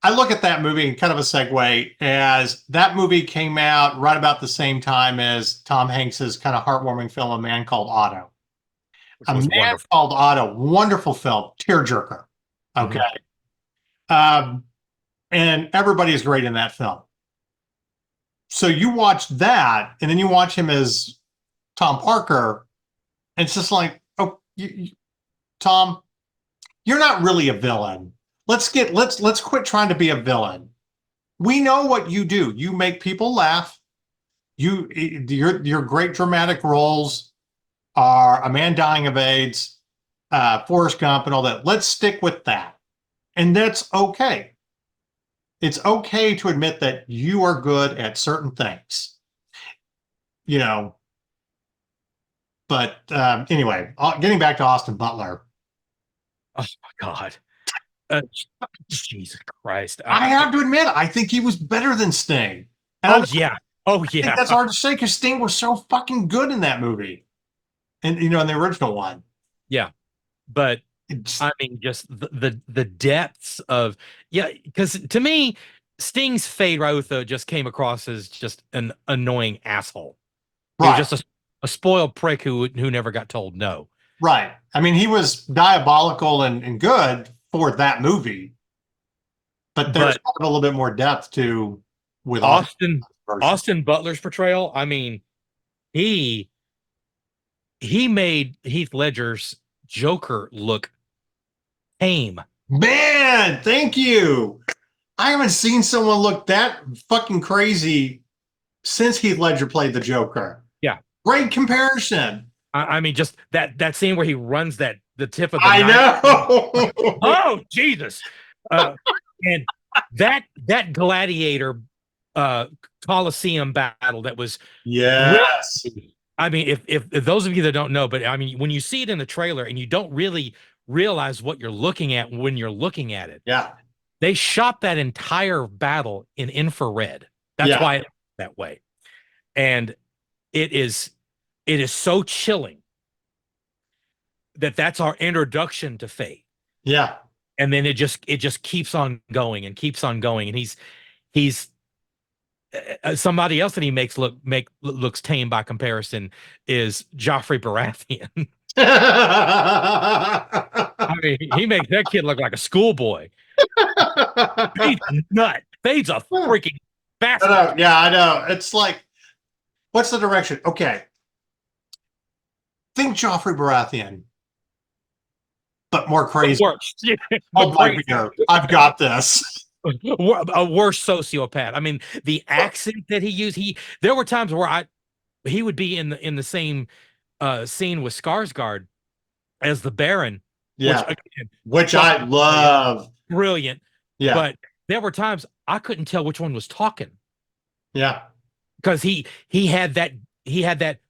I look at that movie in kind of a segue, as that movie came out right about the same time as Tom Hanks's kind of heartwarming film, A Man Called Otto. A Man wonderful. Called Otto, wonderful film, tearjerker. Okay. Mm-hmm. And everybody's great in that film. So you watch that, and then you watch him as Tom Parker, and it's just like, oh, Tom, you're not really a villain. Let's quit trying to be a villain. We know what you do. You make people laugh. Your great dramatic roles are A Man Dying of AIDS, Forrest Gump, and all that. Let's stick with that. And that's okay. It's okay to admit that you are good at certain things. But anyway, getting back to Austin Butler. Oh my God. Jesus Christ. I have to admit, I think he was better than Sting. And I think that's hard to say because Sting was so fucking good in that movie. And in the original one. Yeah. But I mean, just the depths of because to me, Sting's Fade Rautha just came across as just an annoying asshole. Right. He was just a spoiled prick who never got told no. Right. I mean, he was diabolical and good for that movie, but there's a little bit more depth with Austin Butler's portrayal. I mean, he made Heath Ledger's Joker look tame. Man, thank you. I haven't seen someone look that fucking crazy since Heath Ledger played the Joker. Yeah. Great comparison. I mean, just that scene where he runs the tip of the knife. Know. Oh, Jesus. And that gladiator Coliseum battle that was really, I mean, if those of you that don't know, but I mean, when you see it in the trailer and you don't really realize what you're looking at when you're looking at it. Yeah. They shot that entire battle in infrared. That's why it's that way. And it is so chilling that's our introduction to Fate. Yeah. And then it just keeps on going and keeps on going. And he's somebody else that he looks tame by comparison is Joffrey Baratheon. I mean, he makes that kid look like a schoolboy. Fade's a nut. Fade's a freaking bastard. I know. It's like, what's the direction? Okay. Think Joffrey Baratheon. but more crazy. Worse, yeah, but Hold my crazy. beer. I've got this. A worse sociopath. I mean, the accent that he used. There were times where he would be in the same scene with Skarsgård as the Baron, which Yeah. again, Which fucking I love. brilliant. Yeah. But there were times I couldn't tell which one was talking Yeah. because he had that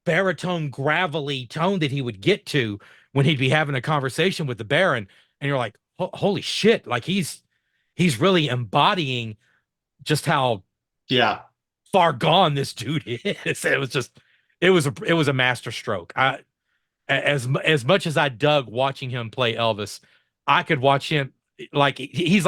baritone gravelly tone that he would get to when he'd be having a conversation with the Baron, and you're like, holy shit, like he's really embodying just how Yeah. far gone this dude is. It was a master stroke. As much as I dug watching him play Elvis, I could watch him like he's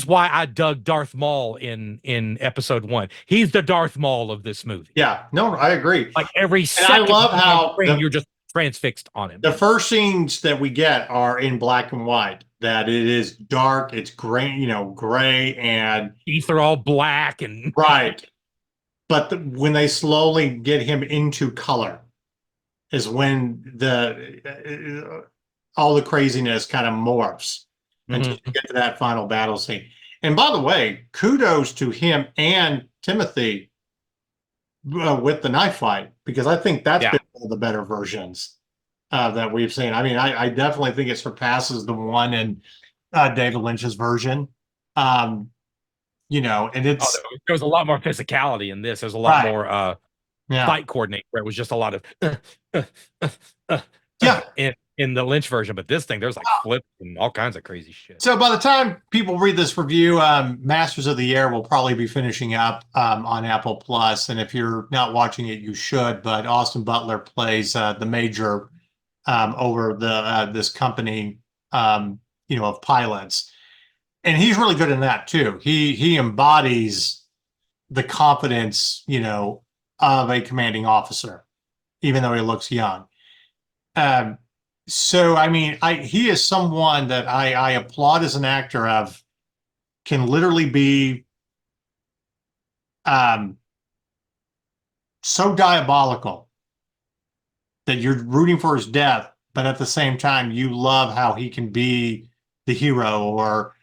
why I dug Darth Maul in episode 1. He's the Darth Maul of this movie. Yeah. No, I agree. Like every And I second love how you're just transfixed on him. the first scenes that we get are in black and white, that it is dark, it's gray, gray and Teeth are all black and right. But when they slowly get him into color is when all the craziness kind of morphs until you get to that final battle scene. And by the way, kudos to him and Timothy with the knife fight, because I think that's been one of the better versions that we've seen. I mean, I definitely think it surpasses the one in David Lynch's version. And it's there was a lot more physicality in this. There's a lot more fight coordinating, where it was just a lot of in the Lynch version. But this thing, there's like flips and all kinds of crazy shit. So by the time people read this review, Masters of the Air will probably be finishing up on Apple Plus. And if you're not watching it, you should. But Austin Butler plays the major over this company, of pilots. And he's really good in that too. He embodies the confidence, of a commanding officer, even though he looks young. So I mean, he is someone that I applaud as an actor of can literally be so diabolical that you're rooting for his death, but at the same time you love how he can be the hero, or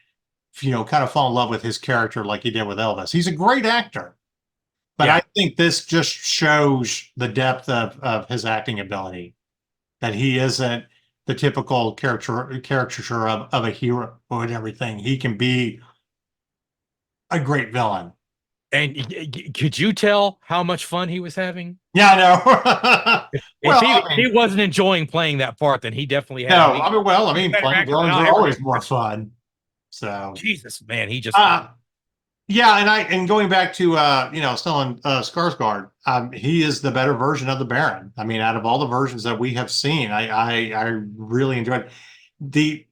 kind of fall in love with his character like he did with Elvis. He's a great actor. But I think this just shows the depth of his acting ability, that he isn't the typical caricature of a hero and everything. He can be a great villain. And could you tell how much fun he was having? Yeah, I know. If he wasn't enjoying playing that part, then he definitely had. No, playing villains are always more fun. So Jesus, man, he just yeah, and going back to Stellan Skarsgård, he is the better version of the Baron. I mean, out of all the versions that we have seen, I really enjoyed the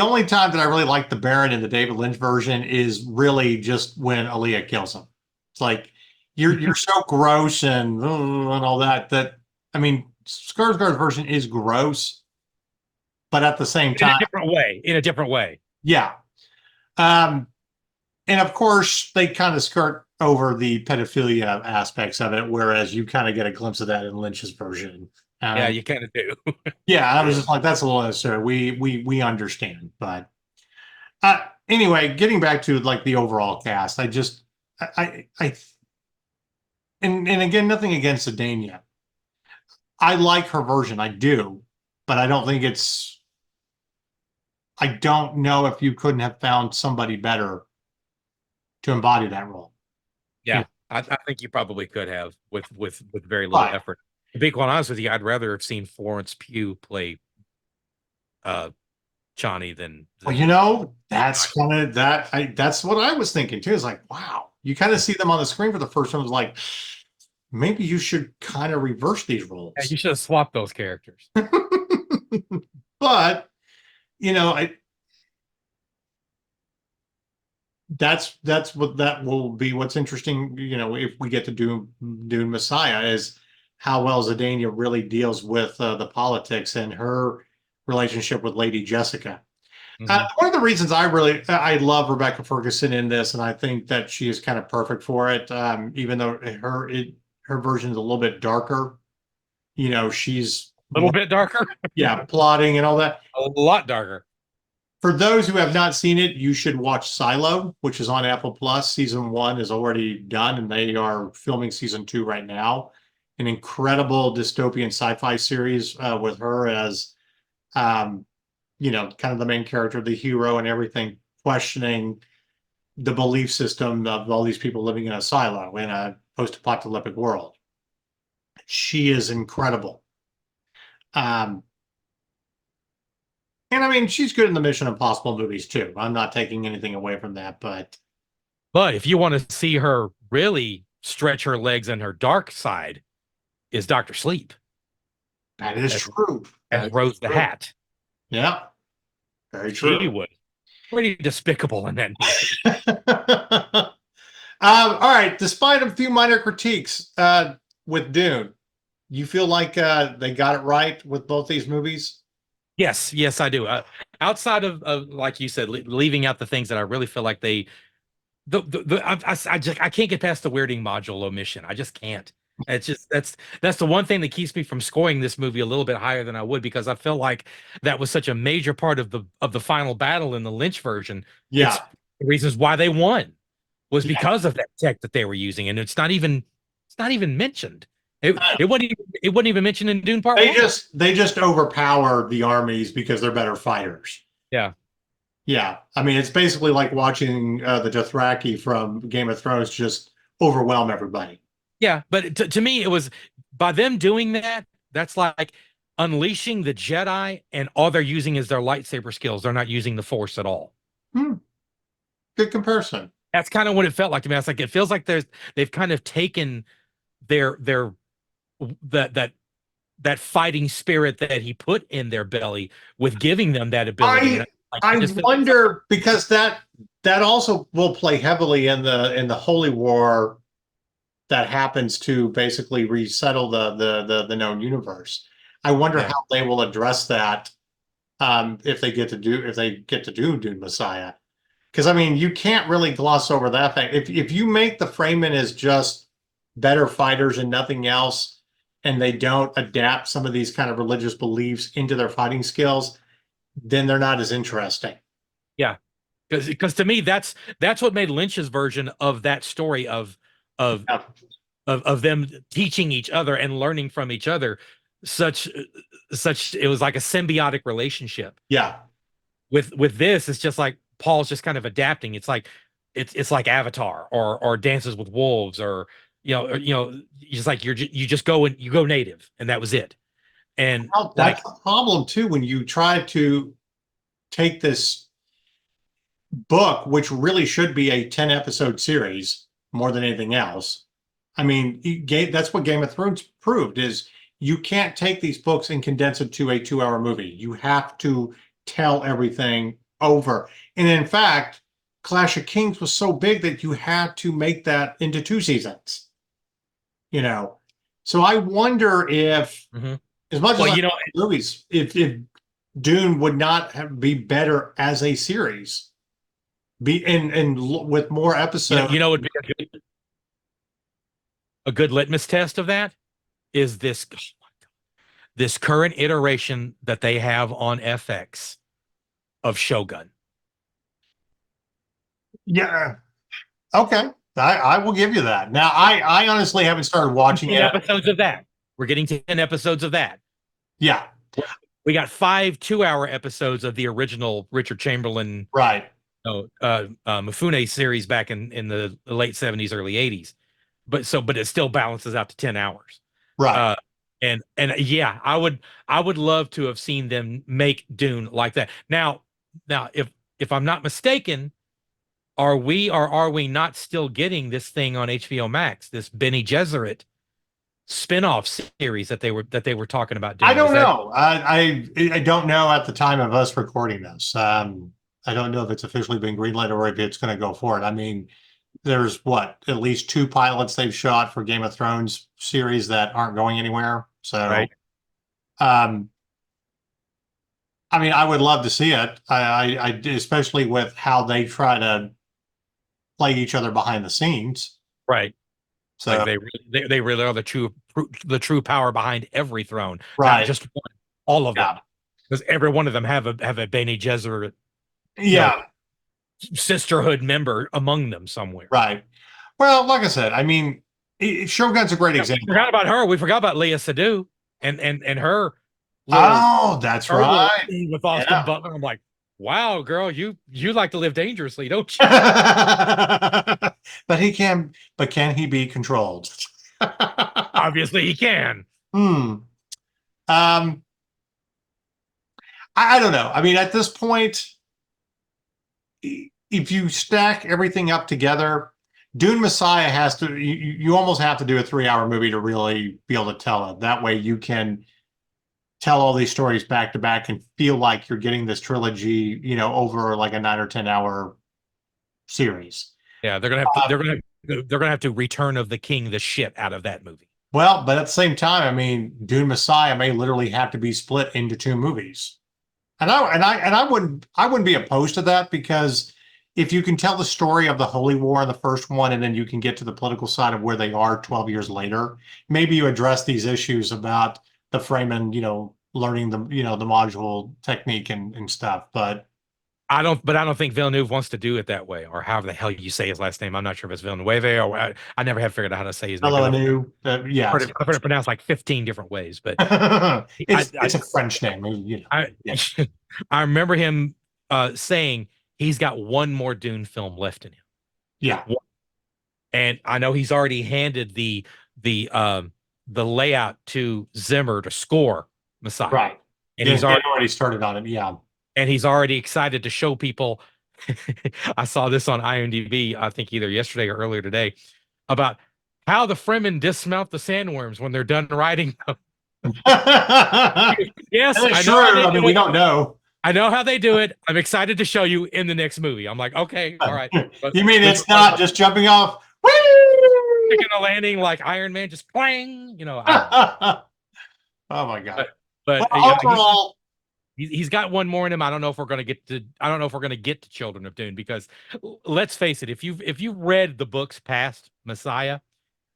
only time that I really like the Baron in the David Lynch version is really just when Aaliyah kills him. It's like you're so gross and all that I mean, Skarsgård's version is gross, but at the same time, in a different way. Yeah. And of course, they kind of skirt over the pedophilia aspects of it, whereas you kind of get a glimpse of that in Lynch's version. Yeah, you kind of do. Yeah, I was just like, that's a little unnecessary. We understand, but anyway, getting back to like the overall cast, and again, nothing against Adania. I like her version, I do, but I don't think I don't know if you couldn't have found somebody better to embody that role. Yeah, I think you probably could have with very little effort. To be quite honest with you, I'd rather have seen Florence Pugh play Chani than well, that's kind of that's what I was thinking too. It's like, wow, you kind of see them on the screen for the first time. It's like, maybe you should kind of reverse these roles. Yeah, you should have swapped those characters. But that's what that will be. What's interesting, if we get to Dune Messiah, is how well Zidania really deals with the politics and her relationship with Lady Jessica. One of the reasons I love Rebecca Ferguson in this, and I think that she is kind of perfect for it, even though her version is a little bit darker. She's A little bit darker. Yeah, plotting and all that. A lot darker. For those who have not seen it, you should watch Silo, which is on Apple Plus. Season 1 is already done, and they are filming season 2 right now. An incredible dystopian sci-fi series with her as, um, kind of the main character, the hero, and everything, questioning the belief system of all these people living in a silo in a post-apocalyptic world. She is incredible. Um, and I mean, she's good in the Mission Impossible movies too. I'm not taking anything away from that, but if you want to see her really stretch her legs and her dark side, is Doctor Sleep. that is true. As Rose the Hat. Yeah, very true. She was pretty despicable in that movie. All right. Despite a few minor critiques with Dune, you feel like they got it right with both these movies? Yes, I do. Outside of like you said, leaving out the things that I really feel like I can't get past the weirding module omission. I just can't. It's just that's the one thing that keeps me from scoring this movie a little bit higher than I would, because I feel like that was such a major part of the final battle in the Lynch version. Yeah, it's the reasons why they won was because of that tech that they were using, and it's not even mentioned. It wasn't even mentioned in Dune Part 1. They just overpower the armies because they're better fighters. Yeah. Yeah. I mean, it's basically like watching the Dothraki from Game of Thrones just overwhelm everybody. Yeah, but to me, it was by them doing that, that's like unleashing the Jedi, and all they're using is their lightsaber skills. They're not using the Force at all. Good comparison. That's kind of what it felt like to me. I was like, it feels like they've kind of taken that fighting spirit that he put in their belly with giving them that ability. I wonder, because that also will play heavily in the Holy War that happens to basically resettle the known universe. I wonder how they will address that if they get to do Dune Messiah. Because I mean, you can't really gloss over that thing. If you make the Fremen as just better fighters and nothing else, and they don't adapt some of these kind of religious beliefs into their fighting skills, then they're not as interesting. Yeah, because to me, that's what made Lynch's version of that story of them teaching each other and learning from each other such it was like a symbiotic relationship. Yeah. With this, it's just like Paul's just kind of adapting. It's like it's like Avatar or Dances with Wolves, or just like you just go and you go native, and that was it. And that's a problem too when you try to take this book, which really should be a 10-episode series more than anything else. I mean, that's what Game of Thrones proved, is you can't take these books and condense it to a 2-hour movie. You have to tell everything over. And in fact, Clash of Kings was so big that you had to make that into 2 seasons. So I wonder if, as much as movies, if Dune would not be better as a series, and with more episodes. Would be a good litmus test of that is this current iteration that they have on FX of Shogun. Yeah. Okay. I will give you that. Now, I honestly haven't started watching it. Episodes of that. We're getting 10 episodes of that. Yeah. We got 5 2-hour episodes of the original Richard Chamberlain, right? Mifune series back in the late 70s, early 80s. But it still balances out to 10 hours. Right. And yeah, I would love to have seen them make Dune like that. Now, if I'm not mistaken, are we not still getting this thing on HBO Max, this Bene Gesserit spin-off series that they were talking about doing? I don't know. I don't know at the time of us recording this. I don't know if it's officially been greenlit or if it's going to go forward. I mean, there's at least 2 pilots they've shot for Game of Thrones series that aren't going anywhere. So, right. I mean, I would love to see it. I especially with how they try to play each other behind the scenes. Right. Like So, they really are the true power behind every throne, not right. just one, all of them, Yeah. because every one of them have a Bene Gesserit, you know, Yeah. sisterhood member among them somewhere. Right. Well, like I said, I mean, Shogun's a great Yeah, we example. forgot about her. We forgot about Leia Sadu and her little Oh, that's her little right. scene with Austin Yeah. Butler. I'm like, wow, girl, you like to live dangerously, don't you? But can he be controlled? Obviously, he can. Hmm. Um, I don't know. I mean, at this point, if you stack everything up together, Dune Messiah has to, you almost have to do a 3 hour movie to really be able to tell it. That way you can tell all these stories back to back and feel like you're getting this trilogy, over like a 9 or 10 hour series. Yeah, they're gonna have to Uh, they're gonna have to Return of the King the shit out of that movie. well, but at the same time, I mean, Dune Messiah may literally have to be split into two movies. And I wouldn't be opposed to that because if you can tell the story of the Holy War in the first one and then you can get to the political side of where they are 12 years later, maybe you address these issues about the Fremen, learning the module technique and stuff. But I don't think Villeneuve wants to do it that way, or however the hell you say his last name. I'm not sure if it's Villeneuve or I never have figured out how to say his name hello, because Anu, yeah, I've heard it pronounced like 15 different ways. But it's a French name, I, yeah, I remember him saying he's got one more Dune film left in him. yeah, And I know he's already handed the the layout to Zimmer to score Messiah. right. And They already started on it, yeah. he's already excited to show people. I saw this on IMDb, I think either yesterday or earlier today, about how the Fremen dismount the sandworms when they're done riding them. Yes, That's I true. know how they I mean, do we it. don't know. I know how they do it. I'm excited to show you in the next movie. I'm like, okay, all right. But You mean this it's not just jumping off? Woo! taking a landing like Iron Man, just plang. I don't know. Oh my God. But Well, overall, he's got one more in him. I don't know if we're going to get to. I don't know if we're going to get to Children of Dune because let's face it, if you've read the books past Messiah,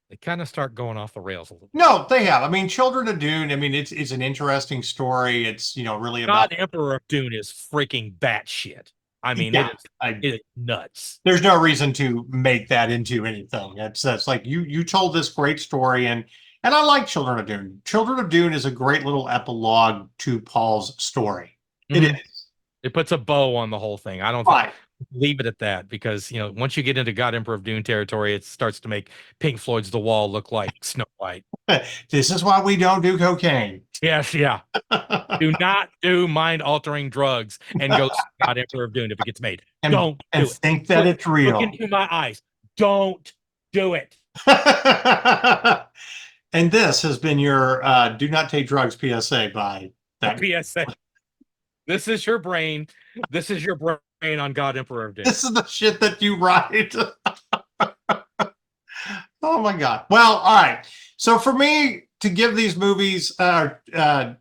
they kind of start going off the rails a little bit. no, they have. I mean, Children of Dune, I mean, it's an interesting story. It's, really about, God Emperor of Dune is freaking batshit. I mean, yeah, it is nuts. there's no reason to make that into anything. That's like you told this great story and I like Children of Dune. Children of Dune is a great little epilogue to Paul's story. It Mhm. is. It puts a bow on the whole thing. I don't Right. leave it at that because once you get into God Emperor of Dune territory, it starts to make Pink Floyd's The Wall look like Snow White. This is why we don't do cocaine. Yes, yeah. Do not do mind altering drugs and go see God Emperor of Dune if it gets made. Don't and do it. think that it's Look real. into my eyes. Don't do it. And this has been your do not take drugs PSA by that. PSA. This is your brain. This is your brain on God Emperor of Dune. This is the shit that you write. Oh my God. Well, all right. So for me to give these movies, to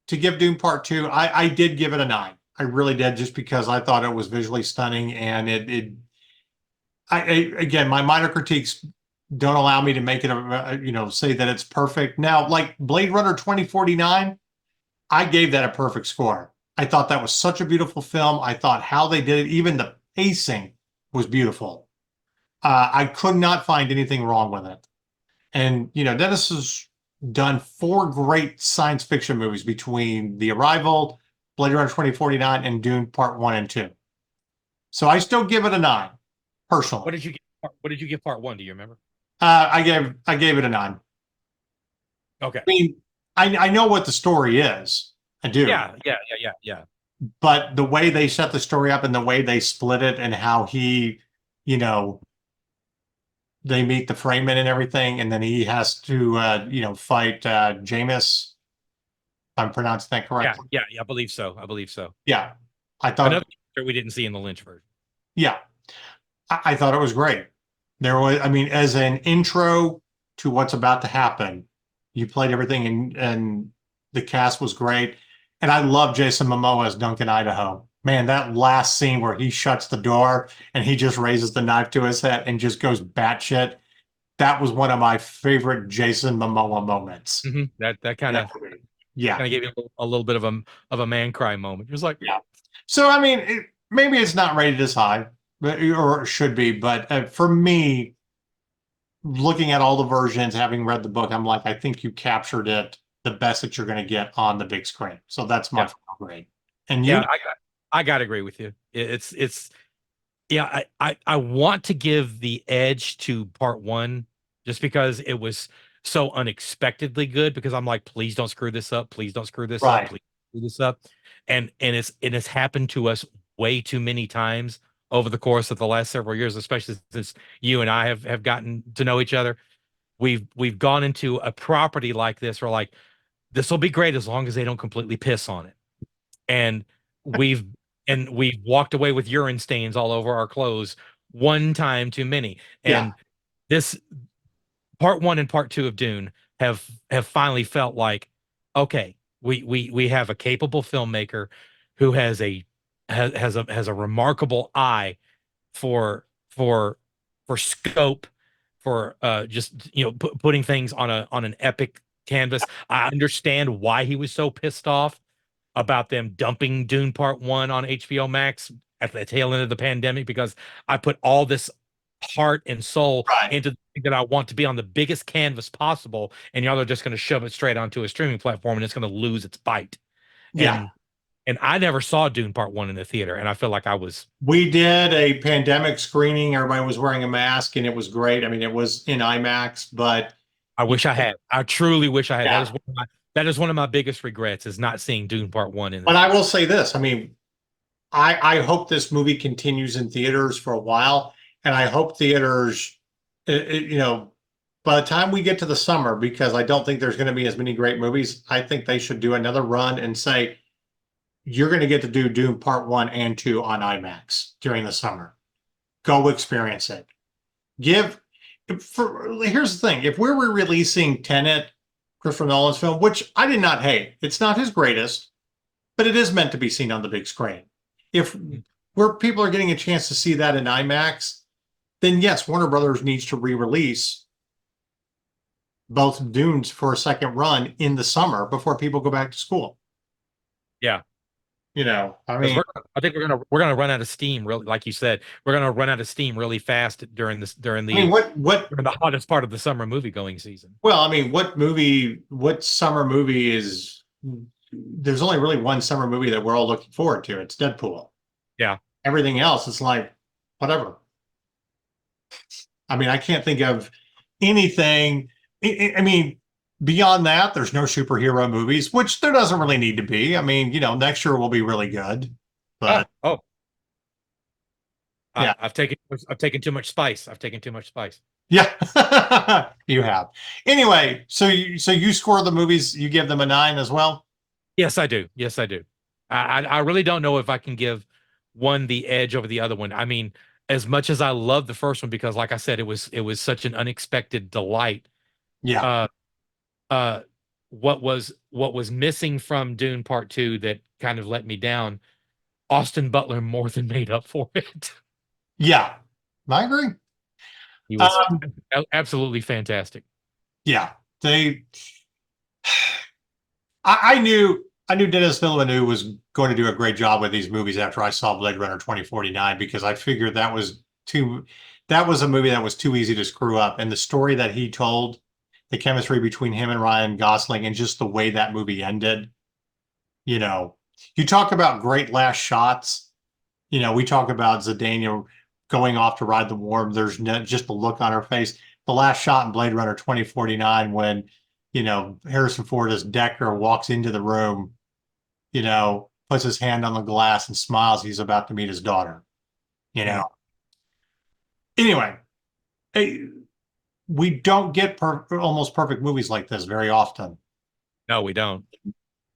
give Dune Part Two, I did give it a 9. I really did, just because I thought it was visually stunning, and again, my minor critiques don't allow me to make it say that it's perfect. Now, like Blade Runner 2049, I gave that a perfect score. I thought that was such a beautiful film. I thought how they did it, even the pacing was beautiful. I could not find anything wrong with it. And, Dennis has done 4 great science fiction movies between The Arrival, Blade Runner 2049, and Dune Part 1 and 2. So I still give it a 9, personally. What did you give part 1? Do you remember? I gave it a 9. Okay. I mean, I know what the story is. I do. Yeah. But the way they set the story up and the way they split it and how he, they meet the Fremen and everything, and then he has to, fight Jameis. If I'm pronouncing that correctly. Yeah. I believe so. Yeah, I thought another we didn't see in the Lynch version. Yeah, I thought it was great. There was, I mean, as an intro to what's about to happen, you played everything, and the cast was great. And I love Jason Momoa as Duncan Idaho. Man, that last scene where he shuts the door and he just raises the knife to his head and just goes batshit. that was one of my favorite Jason Momoa moments. That in kind that of movie. Yeah, gave you a little bit of a man cry moment. It was like, yeah. So I mean, maybe it's not rated as high, or it should be, but for me, looking at all the versions, having read the book, I'm like, I think you captured it the best that you're going to get on the big screen. So that's my yeah, final grade. And yeah, you? I got to agree with you. It's yeah, I want to give the edge to part one just because it was so unexpectedly good. Because I'm like, please don't screw this up. Please don't screw this up. Right. Please screw this up. And it's happened to us way too many times over the course of the last several years, especially since you and I have gotten to know each other. We've gone into a property like this. We're like, this will be great as long as they don't completely piss on it. And we've we've walked away with urine stains all over our clothes one time too many. Yeah. And this part one and part two of Dune have finally felt like, okay, we have a capable filmmaker who has a remarkable eye for for scope, for just putting things on an epic canvas. I understand why he was so pissed off about them dumping Dune Part One on HBO Max at the tail end of the pandemic, because I put all this heart and soul Right. into the thing that I want to be on the biggest canvas possible, and y'all are just going to shove it straight onto a streaming platform, and it's going to lose its bite. Yeah. And I never saw Dune Part One in the theater, and I feel like I was. We did a pandemic screening. Everybody was wearing a mask and it was great. I mean, it was in IMAX, but I wish I had. I truly wish I had. yeah. That is one of my biggest regrets, is not seeing Dune Part One in the But I theater. will say this. I mean, I hope this movie continues in theaters for a while, and I hope theaters, by the time we get to the summer, because I don't think there's going to be as many great movies, I think they should do another run and say you're going to get to do Dune Part One and Two on IMAX during the summer. Go experience it. Give Here's the thing: if we're releasing Tenet, Christopher Nolan's film, which I did not hate, it's not his greatest, but it is meant to be seen on the big screen. If where people are getting a chance to see that in IMAX, then yes, Warner Brothers needs to re-release both Dunes for a second run in the summer before people go back to school. Yeah. I Because mean, I think we're gonna run out of steam, really, like you said, we're gonna run out of steam really fast during the hottest part of the summer movie going season. well, I mean, what summer movie is, there's only really one summer movie that we're all looking forward to. It's Deadpool. Yeah, Everything else is like, whatever. I mean, I can't think of anything. I mean, beyond that, there's no superhero movies, which there doesn't really need to be. I mean, next year will be really good, but oh, yeah, I've taken too much spice. I've taken too much spice. yeah, you have. Anyway, so you score the movies, you give them a 9 as well. Yes, I do. Yes, I do. I really don't know if I can give one the edge over the other one. I mean, as much as I love the first one, because like I said, it was such an unexpected delight. Yeah, Uh, uh, what was missing from Dune Part Two that kind of let me down? Austin Butler more than made up for it. yeah, I agree. He was Um, absolutely fantastic. yeah, they. I knew Dennis Villeneuve was going to do a great job with these movies after I saw Blade Runner 2049, because I figured that was a movie that was too easy to screw up. And the story that he told, the chemistry between him and Ryan Gosling, and just the way that movie ended, you know, you talk about great last shots. We talk about Zidane going off to ride the worm. There's just the look on her face. The last shot in Blade Runner 2049 when, Harrison Ford as Decker walks into the room, puts his hand on the glass and smiles. He's about to meet his daughter, you Mm. know. Anyway, eh, we don't get almost perfect movies like this very often, No, we don't.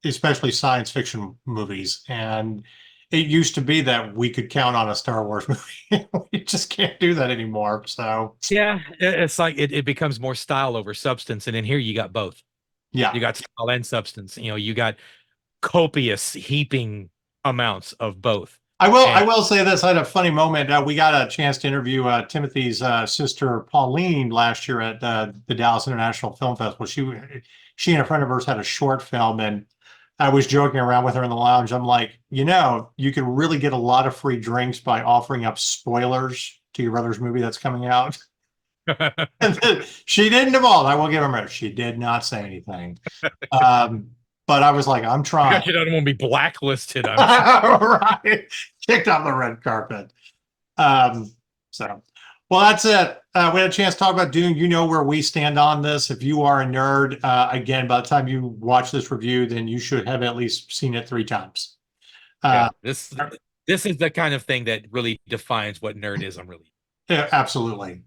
especially science fiction movies. And it used to be that we could count on a Star Wars movie. We just can't do that anymore. So, Yeah, it's like it becomes more style over substance, and in here you got both. yeah, You got style and substance. You got copious heaping amounts of both. I will say this. I had a funny moment. We got a chance to interview Timothy's sister Pauline last year at the Dallas International Film Festival. She and a friend of hers had a short film, and I was joking around with her in the lounge. I'm like, you know, you can really get a lot of free drinks by offering up spoilers to your brother's movie that's coming out. And then she didn't involve. I will give him credit. She did not say anything. But I was like, I'm trying. You don't want to be blacklisted, I'm sure. Right. Kicked off the red carpet. So, well, that's it. We had a chance to talk about Dune. You know where we stand on this. If you are a nerd, again, by the time you watch this review, then you should have at least seen it 3 times. This is the kind of thing that really defines what nerdism really is. Yeah, absolutely.